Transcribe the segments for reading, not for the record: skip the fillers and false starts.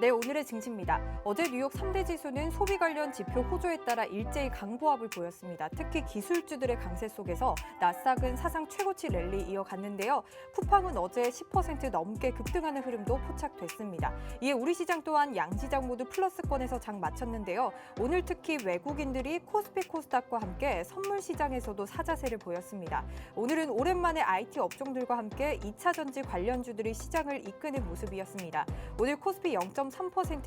네, 오늘의 증시입니다. 어제 뉴욕 3대 지수는 소비 관련 지표 호조에 따라 일제히 강보합을 보였습니다. 특히 기술주들의 강세 속에서 나스닥은 사상 최고치 랠리 이어갔는데요. 쿠팡은 어제 10% 넘게 급등하는 흐름도 포착됐습니다. 이에 우리 시장 또한 양시장 모두 플러스권에서 장 마쳤는데요. 오늘 특히 외국인들이 코스피 코스닥과 함께 선물 시장에서도 사자세를 보였습니다. 오늘은 오랜만에 IT 업종들과 함께 2차 전지 관련주들이 시장을 이끄는 모습이었습니다. 오늘 코스피 0.3%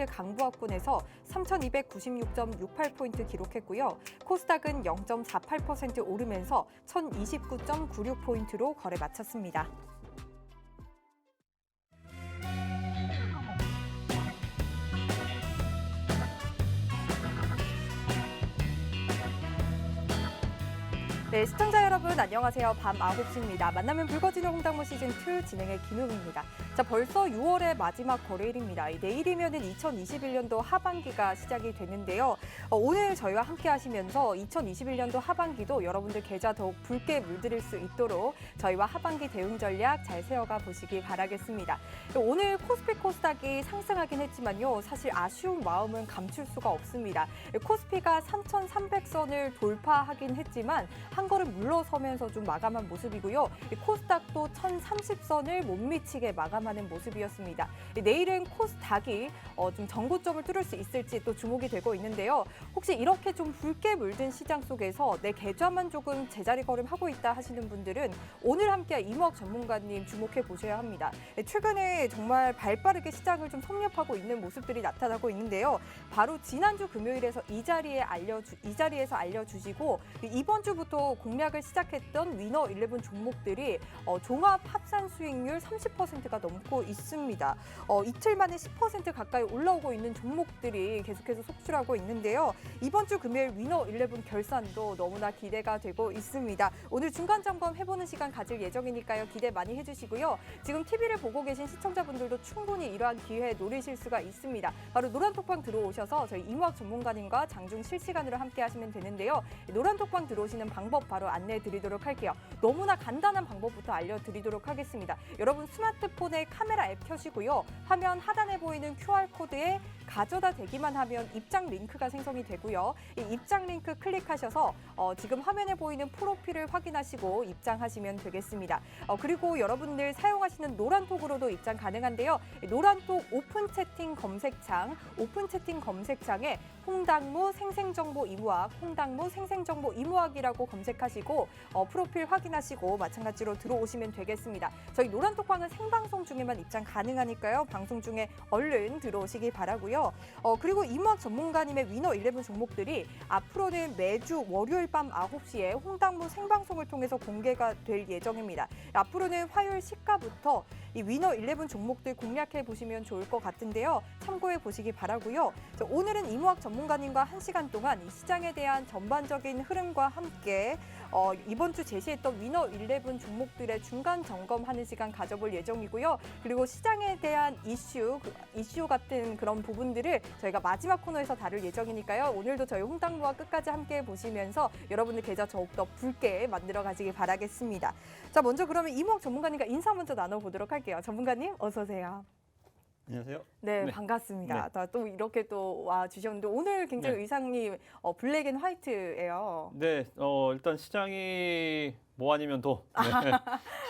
강보합권에서 3,296.68포인트 기록했고요. 코스닥은 0.48% 오르면서 1,029.96포인트로 거래 마쳤습니다. 네, 시청자 여러분 안녕하세요. 밤 9시입니다. 만나면 붉어지는 홍당무 시즌2 진행의 김용입니다. 자, 벌써 6월의 마지막 거래일입니다. 내일이면은 2021년도 하반기가 시작이 되는데요. 오늘 저희와 함께 하시면서 2021년도 하반기도 여러분들 계좌 더욱 붉게 물들일 수 있도록 저희와 하반기 대응 전략 잘 세워가 보시기 바라겠습니다. 오늘 코스피 코스닥이 상승하긴 했지만요. 사실 아쉬운 마음은 감출 수가 없습니다. 코스피가 3,300선을 돌파하긴 했지만 한 걸음 물러서면서 좀 마감한 모습이고요. 코스닥도 1,030선을 못 미치게 마감하는 모습이었습니다. 내일은 코스닥이 좀 전고점을 뚫을 수 있을지 또 주목이 되고 있는데요. 혹시 이렇게 좀 붉게 물든 시장 속에서 내 계좌만 조금 제자리 걸음하고 있다 하시는 분들은 오늘 함께할 이무학 전문가님 주목해 보셔야 합니다. 최근에 정말 발빠르게 시장을 좀 섭렵하고 있는 모습들이 나타나고 있는데요. 바로 지난주 금요일에서 이 자리에서 알려주시고 이번 주부터 공략을 시작했던 위너 11 종목들이 종합 합산 수익률 30%가 넘고 있습니다. 이틀 만에 10% 가까이 올라오고 있는 종목들이 계속해서 속출하고 있는데요. 이번 주 금요일 위너 11 결산도 너무나 기대가 되고 있습니다. 오늘 중간 점검 해보는 시간 가질 예정이니까요. 기대 많이 해주시고요. 지금 TV를 보고 계신 시청자분들도 충분히 이러한 기회 노리실 수가 있습니다. 바로 노란톡방 들어오셔서 저희 이무학 전문가님과 장중 실시간으로 함께 하시면 되는데요. 노란톡방 들어오시는 방법 바로 안내해 드리도록 할게요. 너무나 간단한 방법부터 알려드리도록 하겠습니다. 여러분 스마트폰에 카메라 앱 켜시고요. 화면 하단에 보이는 QR코드에 가져다 대기만 하면 입장 링크가 생성이 되고요. 이 입장 링크 클릭하셔서 지금 화면에 보이는 프로필을 확인하시고 입장하시면 되겠습니다. 그리고 여러분들 사용하시는 노란톡으로도 입장 가능한데요. 노란톡 오픈 채팅 검색창에 홍당무 생생정보 이무학, 홍당무 생생정보 이무학이라고 검색하시고 프로필 확인하시고 마찬가지로 들어오시면 되겠습니다. 저희 노란톡방은 생방송 중에만 입장 가능하니까요. 방송 중에 얼른 들어오시기 바라고요. 그리고 이무학 전문가님의 위너 11 종목들이 앞으로는 매주 월요일 밤 9시에 홍당무 생방송을 통해서 공개가 될 예정입니다. 앞으로는 화요일 시가부터 이 위너 11 종목들 공략해 보시면 좋을 것 같은데요. 참고해 보시기 바라고요. 오늘은 이무학 전문가님과 1시간 동안 이 시장에 대한 전반적인 흐름과 함께 이번 주 제시했던 위너 11 종목들의 중간 점검하는 시간 가져볼 예정이고요. 그리고 시장에 대한 이슈 같은 그런 부분들을 저희가 마지막 코너에서 다룰 예정이니까요. 오늘도 저희 홍당무와 끝까지 함께 보시면서 여러분들 계좌 더욱더 붉게 만들어 가시기 바라겠습니다. 자, 먼저 그러면 이무학 전문가님과 인사 먼저 나눠보도록 할게요. 전문가님 어서 오세요. 안녕하세요. 네, 반갑습니다. 또 이렇게 또 와 주셨는데 오늘 굉장히 의상이 블랙 앤 화이트예요. 네, 일단 시장이 뭐 아니면 도. 네.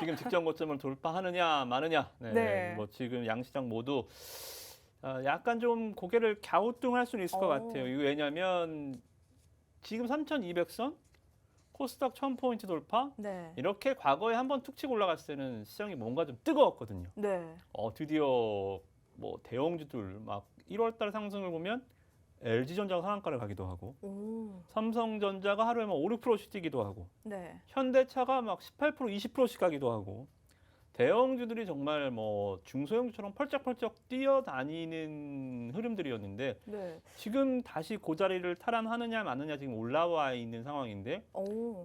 지금 직전 고점을 돌파하느냐 마느냐. 네. 뭐 지금 양시장 모두 약간 좀 고개를 갸우뚱할 수는 있을 것 같아요. 이거 왜냐하면 지금 3,200선, 코스닥 1,000포인트 돌파. 네. 이렇게 과거에 한번 툭 치고 올라갔을 때는 시장이 뭔가 좀 뜨거웠거든요. 네. 드디어 뭐 대형주들 막 1월달 상승을 보면 LG전자가 상한가를 가기도 하고 삼성전자가 하루에 막 5, 6%씩 뛰기도 하고 네. 현대차가 막 18%, 20%씩 가기도 하고 대형주들이 정말 뭐 중소형주처럼 펄쩍펄쩍 뛰어다니는 흐름들이었는데 네. 지금 다시 그 자리를 탈환하느냐 마느냐 지금 올라와 있는 상황인데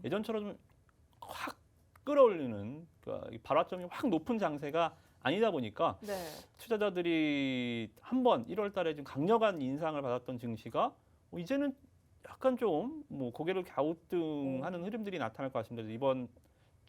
예전처럼 좀 확 끌어올리는 그러니까 발화점이 확 높은 장세가 아니다 보니까 투자자들이 한번 1월 달에 좀 강력한 인상을 받았던 증시가 이제는 약간 좀 뭐 고개를 갸우뚱하는 흐름들이 나타날 것 같습니다. 이번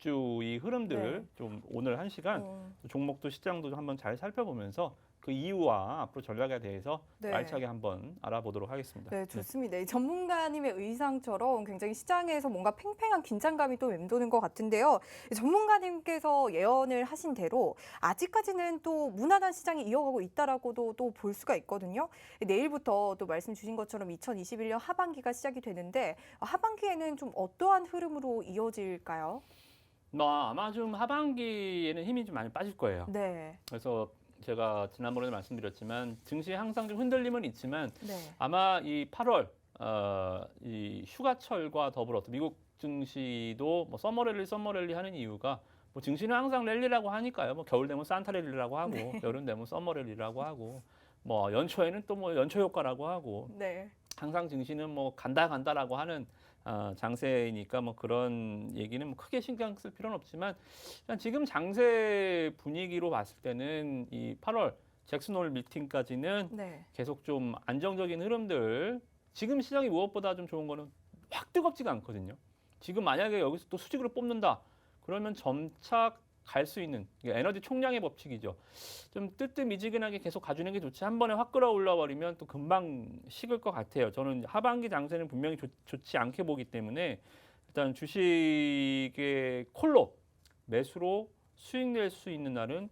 주 이 흐름들을 네. 좀 오늘 1시간 종목도 시장도 한번 잘 살펴보면서 그 이유와 앞으로 전략에 대해서 네. 알차게 한번 알아보도록 하겠습니다. 네, 좋습니다. 이 전문가님의 의상처럼 굉장히 시장에서 뭔가 팽팽한 긴장감이 또 맴도는 것 같은데요. 이 전문가님께서 예언을 하신 대로 아직까지는 또 무난한 시장이 이어가고 있다라고도 또 볼 수가 있거든요. 내일부터 또 말씀 주신 것처럼 2021년 하반기가 시작이 되는데 하반기에는 좀 어떠한 흐름으로 이어질까요? 아마 좀 하반기에는 힘이 좀 많이 빠질 거예요. 네. 그래서 제가 지난번에도 말씀드렸지만 증시에 항상 좀 흔들림은 있지만 네. 아마 이 8월 이 휴가철과 더불어 미국 증시도 뭐 서머랠리 하는 이유가 뭐 증시는 항상 랠리라고 하니까요. 뭐 겨울 되면 산타 랠리라고 하고 네. 여름 되면 서머랠리라고 하고 뭐 연초에는 또 뭐 연초 효과라고 하고 네. 항상 증시는 뭐 간다라고 하는 장세이니까 뭐 그런 얘기는 뭐 크게 신경 쓸 필요는 없지만 일단 지금 장세 분위기로 봤을 때는 이 8월 잭슨홀 미팅까지는 네. 계속 좀 안정적인 흐름들 지금 시장이 무엇보다 좀 좋은 거는 확 뜨겁지가 않거든요. 지금 만약에 여기서 또 수직으로 뽑는다 그러면 점차 갈 수 있는 이게 에너지 총량의 법칙이죠. 좀 뜨뜻미지근하게 계속 가주는 게 좋지 한 번에 확 끌어올라 버리면 또 금방 식을 것 같아요. 저는 하반기 장세는 분명히 좋지 않게 보기 때문에 일단 주식의 콜로 매수로 수익 낼 수 있는 날은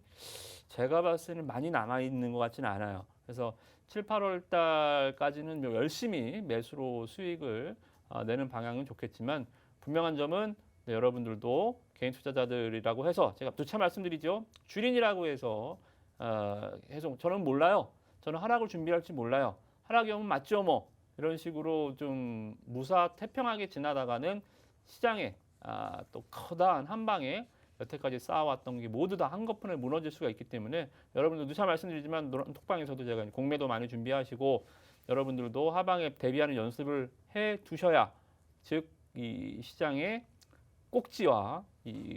제가 봤을 때는 많이 남아 있는 것 같지는 않아요. 그래서 7, 8월 달까지는 열심히 매수로 수익을 내는 방향은 좋겠지만 분명한 점은 네, 여러분들도 개인 투자자들이라고 해서 제가 누차 말씀드리죠. 주린이라고 해서 계속 저는 몰라요. 저는 하락을 준비할지 몰라요. 하락이 오면 맞죠 뭐 이런 식으로 좀 무사태평하게 지나다가는 시장에 또 커다란 한 방에 여태까지 쌓아왔던 게 모두 다 한꺼번에 무너질 수가 있기 때문에 여러분들 누차 말씀드리지만 톡방에서도 제가 공매도 많이 준비하시고 여러분들도 하방에 대비하는 연습을 해 두셔야 즉 이 시장의 꼭지와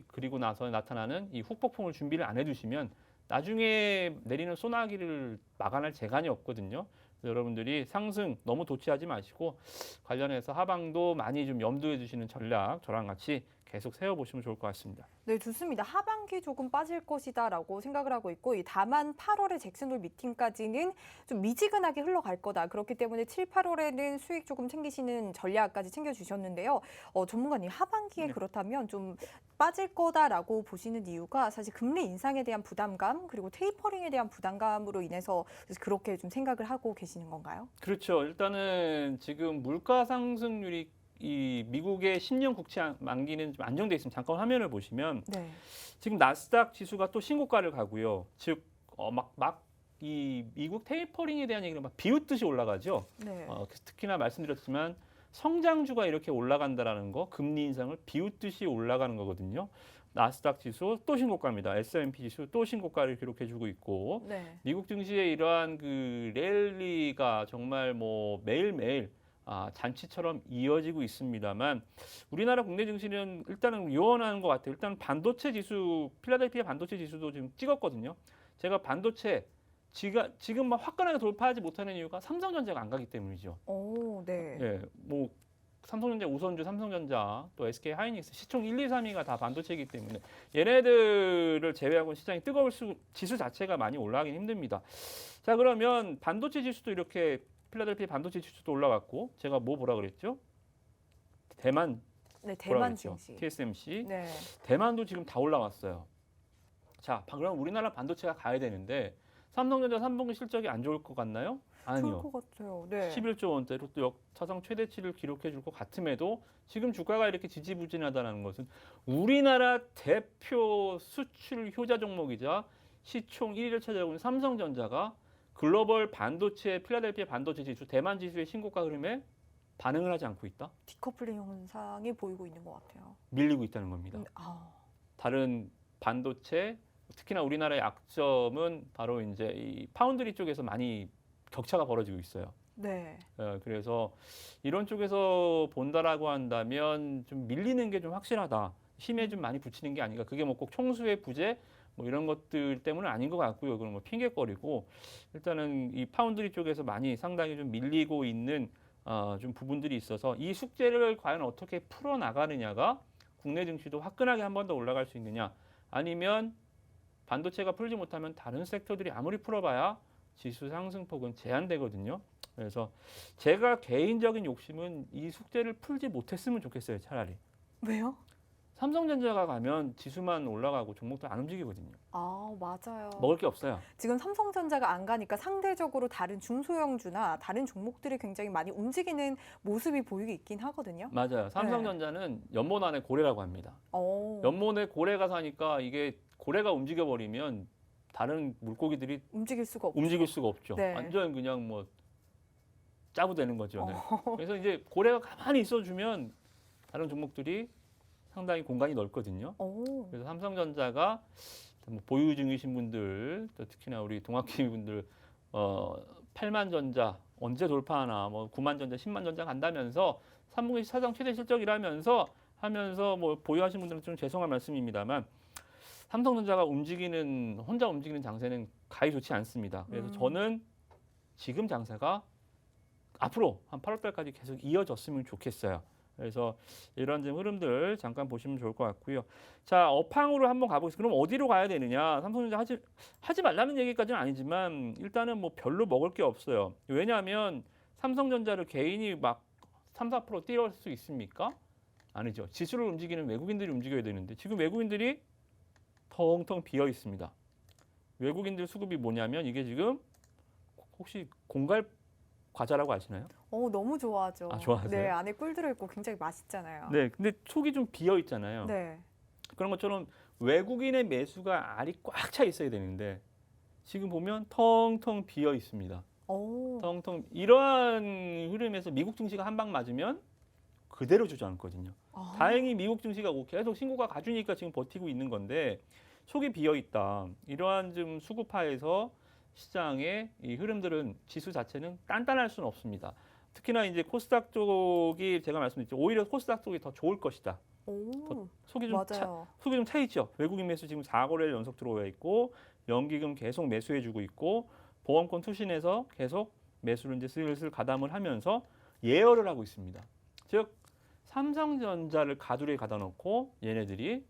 그리고 나서 나타나는 이 후폭풍을 준비를 안 해두시면 나중에 내리는 소나기를 막아낼 재간이 없거든요. 여러분들이 상승 너무 도취하지 마시고 관련해서 하방도 많이 좀 염두해 주시는 전략 저랑 같이 계속 세워보시면 좋을 것 같습니다. 네, 좋습니다. 하반기 조금 빠질 것이다라고 생각을 하고 있고 다만 8월에 잭슨홀 미팅까지는 좀 미지근하게 흘러갈 거다. 그렇기 때문에 7, 8월에는 수익 조금 챙기시는 전략까지 챙겨주셨는데요. 전문가님, 하반기에 네. 그렇다면 좀 빠질 거다라고 보시는 이유가 사실 금리 인상에 대한 부담감 그리고 테이퍼링에 대한 부담감으로 인해서 그렇게 좀 생각을 하고 계시는 건가요? 그렇죠. 일단은 지금 물가 상승률이 이 미국의 10년 국채 만기는 좀 안정돼 있습니다. 잠깐 화면을 보시면 네. 지금 나스닥 지수가 또 신고가를 가고요. 즉 이 미국 테이퍼링에 대한 얘기를 막 비웃듯이 올라가죠. 네. 특히나 말씀드렸지만 성장주가 이렇게 올라간다라는 거, 금리 인상을 비웃듯이 올라가는 거거든요. 나스닥 지수 또 신고가입니다. S&P 지수 또 신고가를 기록해주고 있고 네. 미국 증시의 이러한 그 랠리가 정말 뭐 매일매일 잔치처럼 이어지고 있습니다만 우리나라 국내 증시는 일단은 요원하는 것 같아요. 일단 반도체 지수, 필라델피아 반도체 지수도 지금 찍었거든요. 제가 반도체 지금 막 화끈하게 돌파하지 못하는 이유가 삼성전자가 안 가기 때문이죠. 오, 네. 네, 뭐 삼성전자 우선주, 삼성전자 또 SK 하이닉스 시총 1, 2, 3위가 다 반도체이기 때문에 얘네들을 제외하고 시장이 뜨거울 지수 자체가 많이 올라가긴 힘듭니다. 자, 그러면 반도체 지수도 이렇게 필라델피아 반도체 지수도 올라갔고 제가 뭐라 그랬죠? 대만 네, 대만 그랬죠? 증시. TSMC. 네. 대만도 지금 다 올라왔어요. 자, 그럼 우리나라 반도체가 가야 되는데 삼성전자 3분기 실적이 안 좋을 것 같나요? 아니요. 좋을 것 같아요. 네. 11조 원대로 또 역사상 최대치를 기록해 줄 것 같음에도 지금 주가가 이렇게 지지부진하다는 것은 우리나라 대표 수출 효자 종목이자 시총 1위를 차지하고 있는 삼성전자가 글로벌 반도체 필라델피아 반도체 지수 대만 지수의 신고가 흐름에 반응을 하지 않고 있다? 디커플링 현상이 보이고 있는 것 같아요. 밀리고 있다는 겁니다. 다른 반도체 특히나 우리나라의 약점은 바로 이제 이 파운드리 쪽에서 많이 격차가 벌어지고 있어요. 네. 그래서 이런 쪽에서 본다라고 한다면 좀 밀리는 게 좀 확실하다. 힘에 좀 많이 붙이는 게 아닌가. 그게 뭐 꼭 총수의 부재 뭐 이런 것들 때문은 아닌 것 같고요. 그건 뭐 핑계거리고 일단은 이 파운드리 쪽에서 많이 상당히 좀 밀리고 있는 좀 부분들이 있어서 이 숙제를 과연 어떻게 풀어 나가느냐가 국내 증시도 화끈하게 한 번 더 올라갈 수 있느냐, 아니면 반도체가 풀지 못하면 다른 섹터들이 아무리 풀어봐야 지수 상승폭은 제한되거든요. 그래서 제가 개인적인 욕심은 이 숙제를 풀지 못했으면 좋겠어요. 차라리. 왜요? 삼성전자가 가면 지수만 올라가고 종목들 안 움직이거든요. 아, 맞아요. 먹을 게 없어요. 지금 삼성전자가 안 가니까 상대적으로 다른 중소형주나 다른 종목들이 굉장히 많이 움직이는 모습이 보이고 있긴 하거든요. 맞아요. 삼성전자는 연못 안에 고래라고 합니다. 연못에 고래가 사니까 이게 고래가 움직여버리면 다른 물고기들이 움직일 수가 없죠. 움직일 수가 없죠. 네. 완전 그냥 뭐 짜부되는 거죠. 네. 그래서 이제 고래가 가만히 있어주면 다른 종목들이 상당히 공간이 넓거든요. 그래서 삼성전자가 뭐 보유 중이신 분들, 또 특히나 우리 동학개미 분들 8만 전자 언제 돌파하나, 뭐 9만 전자, 10만 전자 간다면서 3분기 사상 최대 실적이라면서 하면서 뭐 보유하신 분들은 좀 죄송한 말씀입니다만 삼성전자가 혼자 움직이는 장세는 가히 좋지 않습니다. 그래서 저는 지금 장세가 앞으로 한 8월 달까지 계속 이어졌으면 좋겠어요. 그래서 이런 좀 흐름들 잠깐 보시면 좋을 것 같고요. 자, 업황으로 한번 가보겠습니다. 그럼 어디로 가야 되느냐? 삼성전자 하지 말라는 얘기까지는 아니지만 일단은 뭐 별로 먹을 게 없어요. 왜냐하면 삼성전자를 개인이 막 3, 4% 띄울 수 있습니까? 아니죠. 지수를 움직이는 외국인들이 움직여야 되는데 지금 외국인들이 텅텅 비어 있습니다. 외국인들 수급이 뭐냐면 이게 지금 혹시 공갈 과자라고 아시나요? 너무 좋아하죠. 아, 좋아하세요? 네, 안에 꿀 들어있고 굉장히 맛있잖아요. 네, 근데 속이 좀 비어 있잖아요. 네. 그런 것처럼 외국인의 매수가 알이 꽉 차 있어야 되는데 지금 보면 텅텅 비어 있습니다. 텅텅 이러한 흐름에서 미국 증시가 한 방 맞으면 그대로 주저앉거든요. 다행히 미국 증시가 계속 신고가 가주니까 지금 버티고 있는 건데 속이 비어 있다. 이러한 좀 수급하에서 시장의 이 흐름들은 지수 자체는 단단할 수는 없습니다. 특히나 이제 코스닥 쪽이 제가 말씀드렸죠. 오히려 코스닥 쪽이 더 좋을 것이다. 더 속이 좀 차 있죠. 외국인 매수 지금 4거래일 연속 들어와 있고 연기금 계속 매수해주고 있고 보험권 투신해서 계속 매수를 이제 슬슬 가담을 하면서 예열을 하고 있습니다. 즉 삼성전자를 가두리에 가다 놓고 얘네들이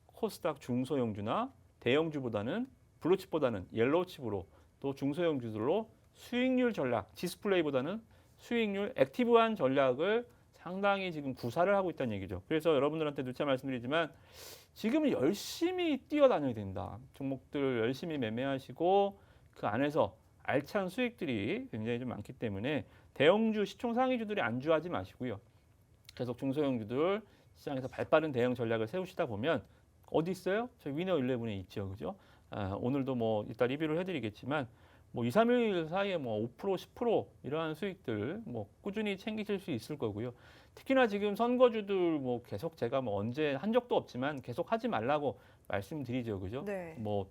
코스닥 중소형주나 대형주보다는 블루칩보다는 옐로우칩으로 또 중소형주들로 수익률 전략, 디스플레이보다는 수익률, 액티브한 전략을 상당히 지금 구사를 하고 있다는 얘기죠. 그래서 여러분들한테 누차 말씀드리지만 지금은 열심히 뛰어다녀야 된다. 종목들 열심히 매매하시고 그 안에서 알찬 수익들이 굉장히 좀 많기 때문에 대형주, 시총 상위주들이 안주하지 마시고요. 계속 중소형주들 시장에서 발빠른 대응 전략을 세우시다 보면 어디 있어요? 저희 위너 11에 있죠. 그죠? 오늘도 뭐 이따 리뷰를 해드리겠지만 뭐 2, 3일 사이에 뭐 5%, 10% 이러한 수익들 뭐 꾸준히 챙기실 수 있을 거고요. 특히나 지금 선거주들 뭐 계속 제가 뭐 언제 한 적도 없지만 계속 하지 말라고 말씀드리죠. 그죠? 네. 뭐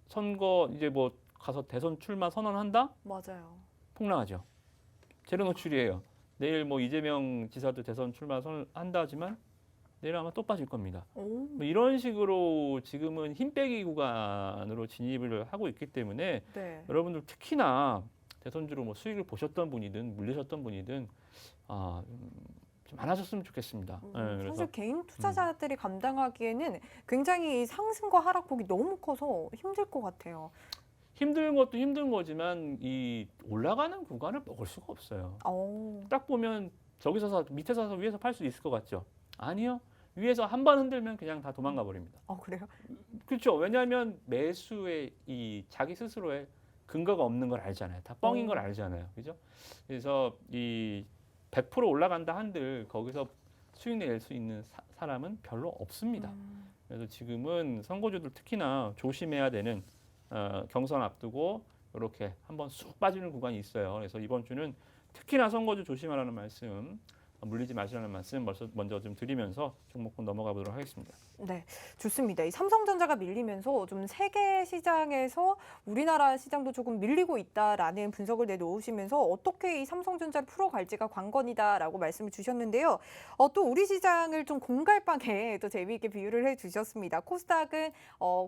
선거 이제 뭐 가서 대선 출마 선언한다? 맞아요. 폭락하죠. 재료 노출이에요. 내일 뭐 이재명 지사도 대선 출마 선언한다 하지만 내일 아마 또 빠질 겁니다. 뭐 이런 식으로 지금은 힘 빼기 구간으로 진입을 하고 있기 때문에 네. 여러분들 특히나 대선주로 뭐 수익을 보셨던 분이든 물리셨던 분이든 좀 안 하셨으면 좋겠습니다. 네, 사실 개인 투자자들이 감당하기에는 굉장히 상승과 하락폭이 너무 커서 힘들 것 같아요. 힘든 것도 힘든 거지만 이 올라가는 구간을 먹을 수가 없어요. 딱 보면 저기서 사 밑에서 사서 위에서 팔 수 있을 것 같죠? 아니요. 위에서 한 번 흔들면 그냥 다 도망가 버립니다. 그래요? 그렇죠. 왜냐하면 매수의 이 자기 스스로의 근거가 없는 걸 알잖아요. 다 뻥인 걸 알잖아요. 그죠? 그래서 이 100% 올라간다 한들 거기서 수익 낼 수 있는 사람은 별로 없습니다. 그래서 지금은 선거주들 특히나 조심해야 되는 경선 앞두고 이렇게 한번 쑥 빠지는 구간이 있어요. 그래서 이번 주는 특히나 선거주 조심하라는 말씀, 물리지 마시라는 말씀 먼저 좀 드리면서 종목군 넘어가 보도록 하겠습니다. 네, 좋습니다. 이 삼성전자가 밀리면서 좀 세계 시장에서 우리나라 시장도 조금 밀리고 있다라는 분석을 내놓으시면서 어떻게 이 삼성전자를 풀어갈지가 관건이다라고 말씀을 주셨는데요. 또 우리 시장을 좀 공갈빵에 또 재미있게 비유를 해주셨습니다. 코스닥은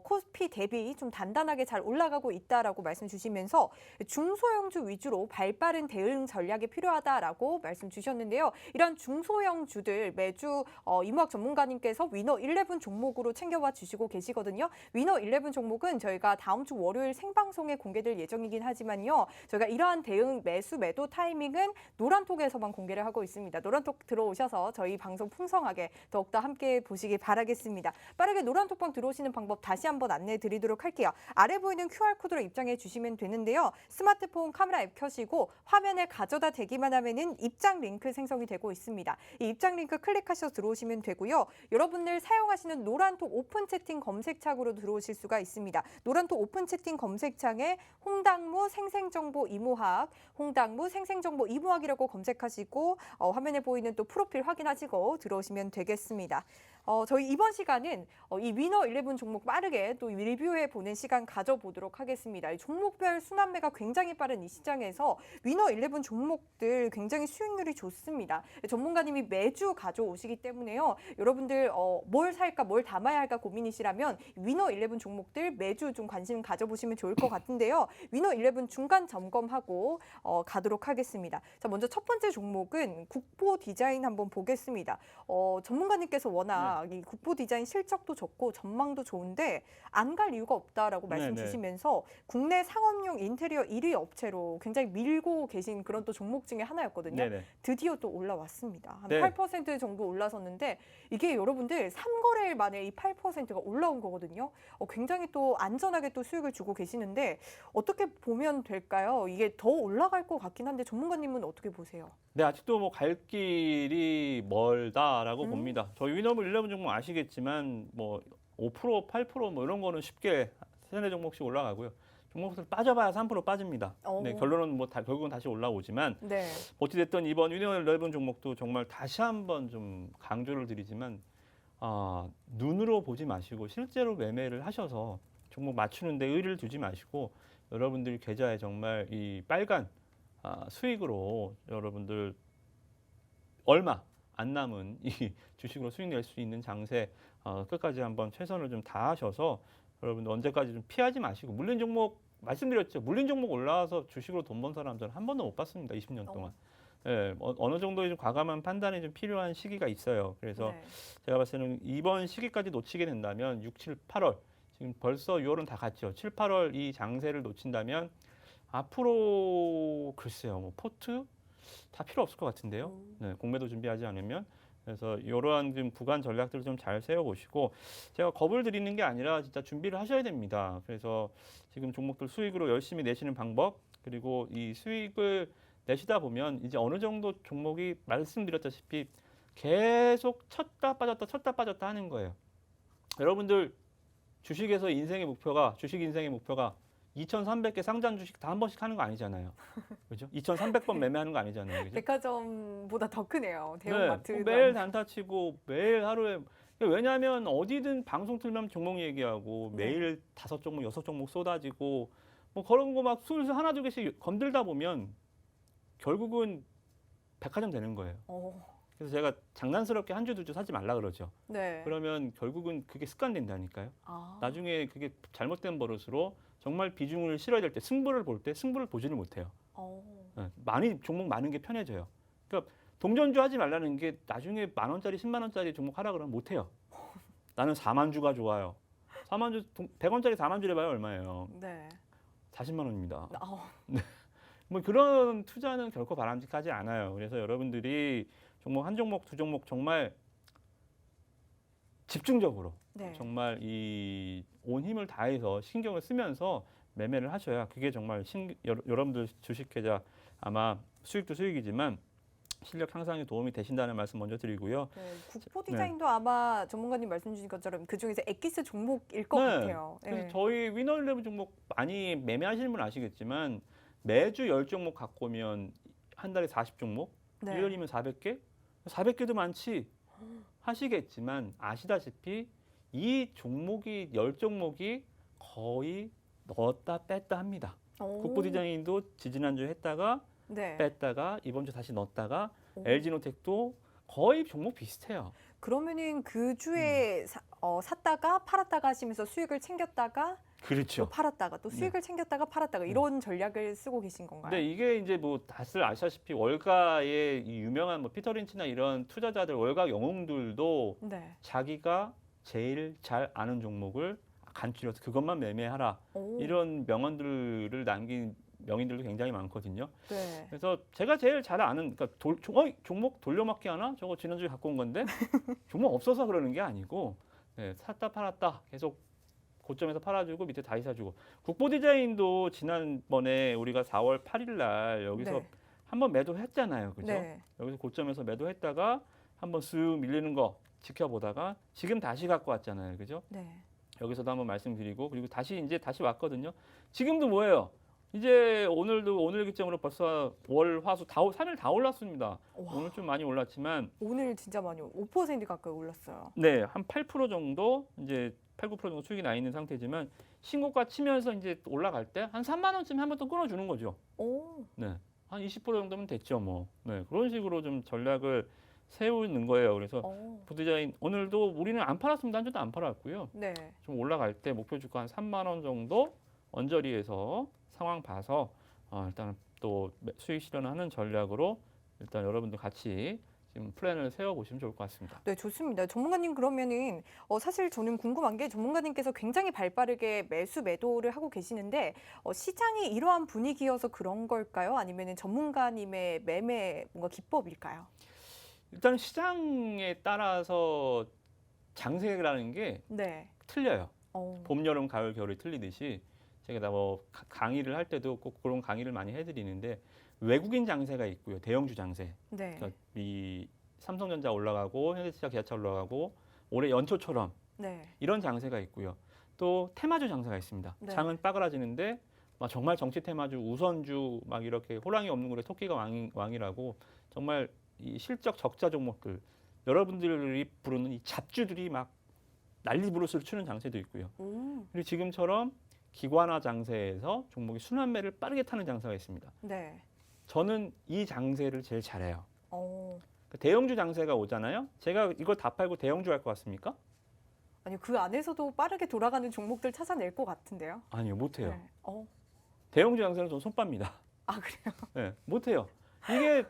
코스피 대비 좀 단단하게 잘 올라가고 있다라고 말씀 주시면서 중소형주 위주로 발빠른 대응 전략이 필요하다라고 말씀 주셨는데요. 이런 이런 중소형 주들 매주 이무학 전문가님께서 위너 11 종목으로 챙겨와 주시고 계시거든요. 위너 11 종목은 저희가 다음 주 월요일 생방송에 공개될 예정이긴 하지만요. 저희가 이러한 대응 매수 매도 타이밍은 노란톡에서만 공개를 하고 있습니다. 노란톡 들어오셔서 저희 방송 풍성하게 더욱더 함께 보시길 바라겠습니다. 빠르게 노란톡방 들어오시는 방법 다시 한번 안내해 드리도록 할게요. 아래 보이는 QR코드로 입장해 주시면 되는데요. 스마트폰 카메라 앱 켜시고 화면에 가져다 대기만 하면은 입장 링크 생성이 되고 있습니다. 이 입장 링크 클릭하셔서 들어오시면 되고요. 여러분들 사용하시는 노란톡 오픈 채팅 검색창으로 들어오실 수가 있습니다. 노란톡 오픈 채팅 검색창에 홍당무 생생정보 이무학, 홍당무 생생정보 이무학이라고 검색하시고 화면에 보이는 또 프로필 확인하시고 들어오시면 되겠습니다. 저희 이번 시간은 이 위너 11 종목 빠르게 또 리뷰해 보는 시간 가져보도록 하겠습니다. 이 종목별 순환매가 굉장히 빠른 이 시장에서 위너 11 종목들 굉장히 수익률이 좋습니다. 전문가님이 매주 가져오시기 때문에요. 여러분들 뭘 살까 뭘 담아야 할까 고민이시라면 위너 11 종목들 매주 좀 관심 가져보시면 좋을 것 같은데요. 위너 11 중간 점검하고 가도록 하겠습니다. 자, 먼저 첫 번째 종목은 국보 디자인 한번 보겠습니다. 전문가님께서 워낙 이 국보 디자인 실적도 좋고 전망도 좋은데 안 갈 이유가 없다라고 말씀 주시면서 국내 상업용 인테리어 1위 업체로 굉장히 밀고 계신 그런 또 종목 중에 하나였거든요. 네네. 드디어 또 올라왔습니다. 한 네. 8% 정도 올라섰는데 이게 여러분들 3거래일 만에 이 8%가 올라온 거거든요. 굉장히 또 안전하게 또 수익을 주고 계시는데 어떻게 보면 될까요? 이게 더 올라갈 것 같긴 한데 전문가님은 어떻게 보세요? 네, 아직도 뭐 갈 길이 멀다라고 봅니다. 저희 위너블 11 종목 아시겠지만 뭐 5%, 8% 뭐 이런 거는 쉽게 세네 종목씩 올라가고요. 종목들 빠져봐야 3% 빠집니다. 네, 결론은 뭐 결국은 다시 올라오지만 네. 어찌됐든 이번 위너 11 종목도 정말 다시 한번 좀 강조를 드리지만 눈으로 보지 마시고 실제로 매매를 하셔서 종목 맞추는 데 의의를 두지 마시고 여러분들 계좌에 정말 이 빨간 수익으로 여러분들 얼마 안 남은 이 주식으로 수익 낼 수 있는 장세 끝까지 한번 최선을 좀 다하셔서 여러분들 언제까지 좀 피하지 마시고 물린 종목 말씀드렸죠. 물린 종목 올라와서 주식으로 돈 번 사람들은 한 번도 못 봤습니다. 20년 동안. 예, 어느 정도의 좀 과감한 판단이 좀 필요한 시기가 있어요. 그래서 제가 봤을 때는 이번 시기까지 놓치게 된다면 6, 7, 8월 지금 벌써 6월은 다 갔죠. 7, 8월 이 장세를 놓친다면 앞으로 글쎄요, 뭐 포트 다 필요 없을 것 같은데요. 네, 공매도 준비하지 않으면. 그래서 이러한 좀 구간 전략들을 좀 잘 세워보시고 제가 겁을 드리는 게 아니라 진짜 준비를 하셔야 됩니다. 그래서 지금 종목들 수익으로 열심히 내시는 방법 그리고 이 수익을 내시다 보면 이제 어느 정도 종목이 말씀드렸다시피 계속 쳤다 빠졌다 하는 거예요. 여러분들 주식에서 주식 인생의 목표가 2,300개 상장 주식 다 한 번씩 하는 거 아니잖아요. 그죠? 2,300번 매매하는 거 아니잖아요. 그죠? 백화점보다 더 크네요. 대형마트. 네, 매일 단타 치고 매일 하루에 왜냐하면 어디든 방송 틀면 종목 얘기하고 매일 5종목, 6종목 쏟아지고 뭐 그런 거 막 술술 하나 두 개씩 건들다 보면 결국은 백화점 되는 거예요. 그래서 제가 장난스럽게 한 주 두 주 사지 말라 그러죠. 네. 그러면 결국은 그게 습관된다니까요. 나중에 그게 잘못된 버릇으로 정말 비중을 실어야 될 때 승부를 볼 때 승부를 보지를 못해요. 네, 많이 종목 많은 게 편해져요. 그러니까 동전주 하지 말라는 게 나중에 10,000원짜리 10만 원짜리 종목 하라 그러면 못해요. 나는 4만 주가 좋아요. 4만 주 100원짜리 4만 주를 해봐야 얼마예요? 네. 40만 원입니다. 네. 뭐 그런 투자는 결코 바람직하지 않아요. 그래서 여러분들이 종목 한 종목 두 종목 정말 집중적으로 정말 이 온 힘을 다해서 신경을 쓰면서 매매를 하셔야 그게 정말 여러분들 주식 계좌 아마 수익도 수익이지만 실력 향상에 도움이 되신다는 말씀 먼저 드리고요. 네, 국보 디자인도 아마 전문가님 말씀 주신 것처럼 그중에서 엑기스 종목일 것 같아요. 그래서 저희 위너 11 종목 많이 매매하시는 분 아시겠지만 매주 10종목 갖고 오면 한 달에 40종목, 1년이면 400개? 400개도 많지 하시겠지만 아시다시피 이 종목이 10종목이 거의 넣었다 뺐다 합니다. 국보 디자인도 지지난주에 했다가 뺐다가 이번 주 다시 넣었다가 LG노텍도 거의 종목 비슷해요. 그러면은 그 주에 샀다가 팔았다가 하시면서 수익을 챙겼다가 그렇죠. 또 팔았다가 또 수익을 챙겼다가 팔았다가 이런 전략을 쓰고 계신 건가요? 근데 이게 이제 뭐 다들 아시다시피 월가의 이 유명한 뭐 피터 린치나 이런 투자자들 월가 영웅들도 네. 자기가 제일 잘 아는 종목을 간추려서 그것만 매매하라 오. 이런 명언들을 남긴 명인들도 굉장히 많거든요. 네. 그래서 제가 제일 잘 아는 그러니까 종목 돌려막기 하나? 저거 지난주에 갖고 온 건데 종목 없어서 그러는 게 아니고 네, 샀다 팔았다 계속 고점에서 팔아주고 밑에 다시 사주고 국보 디자인도 지난번에 우리가 4월 8일 날 여기서 네. 한번 매도했잖아요. 그죠? 네. 여기서 고점에서 매도했다가 한번 쓱 밀리는 거 지켜보다가 지금 다시 갖고 왔잖아요. 그죠? 네. 여기서도 한번 말씀드리고 그리고 다시 왔거든요. 지금도 뭐예요? 이제 오늘 기점으로 벌써 월, 화, 수 3일 다 올랐습니다. 와. 오늘 좀 많이 올랐지만 오늘 진짜 많이 5% 가까이 올랐어요. 네, 한 8% 정도 이제 8, 9% 정도 수익이 나 있는 상태지만 신고가 치면서 이제 올라갈 때 한 3만 원쯤 한번 또 끊어주는 거죠. 오. 네, 한 20% 정도면 됐죠, 뭐. 네, 그런 식으로 좀 전략을 세우는 거예요. 그래서 오. 부디자인 오늘도 우리는 안 팔았습니다. 한 주도 안 팔았고요. 네. 좀 올라갈 때 목표 주가 한 3만 원 정도 언저리에서 상황 봐서 일단 또 수익 실현하는 전략으로 일단 여러분들 같이 지금 플랜을 세워보시면 좋을 것 같습니다. 네, 좋습니다. 전문가님 그러면은 사실 저는 궁금한 게 전문가님께서 굉장히 발빠르게 매도를 하고 계시는데 시장이 이러한 분위기여서 그런 걸까요? 아니면은 전문가님의 매매 뭔가 기법일까요? 일단 시장에 따라서 장세라는 게 네. 틀려요. 어. 봄, 여름, 가을, 겨울이 틀리듯이 제가 다 뭐 강의를 할 때도 꼭 그런 강의를 많이 해드리는데 외국인 장세가 있고요. 대형주 장세. 네. 그러니까 이 삼성전자 올라가고 현대차, 기아차 올라가고 올해 연초처럼 네. 이런 장세가 있고요. 또 테마주 장세가 있습니다. 네. 장은 빠그라지는데 막 정말 정치 테마주, 우선주 막 이렇게 호랑이 없는 굴에 토끼가 왕이라고 정말 이 실적 적자 종목들 여러분들이 부르는 이 잡주들이 막 난리 부르스를 치는 장세도 있고요. 그리고 지금처럼 기관화 장세에서 종목이 순환매를 빠르게 타는 장세가 있습니다. 네. 저는 이 장세를 제일 잘해요. 어. 대형주 장세가 오잖아요. 제가 이걸 다 팔고 대형주 할 것 같습니까? 아니 그 안에서도 빠르게 돌아가는 종목들 찾아낼 것 같은데요. 아니요, 못해요. 네. 대형주 장세는 전 손빱니다. 아 그래요? 네, 못해요. 이게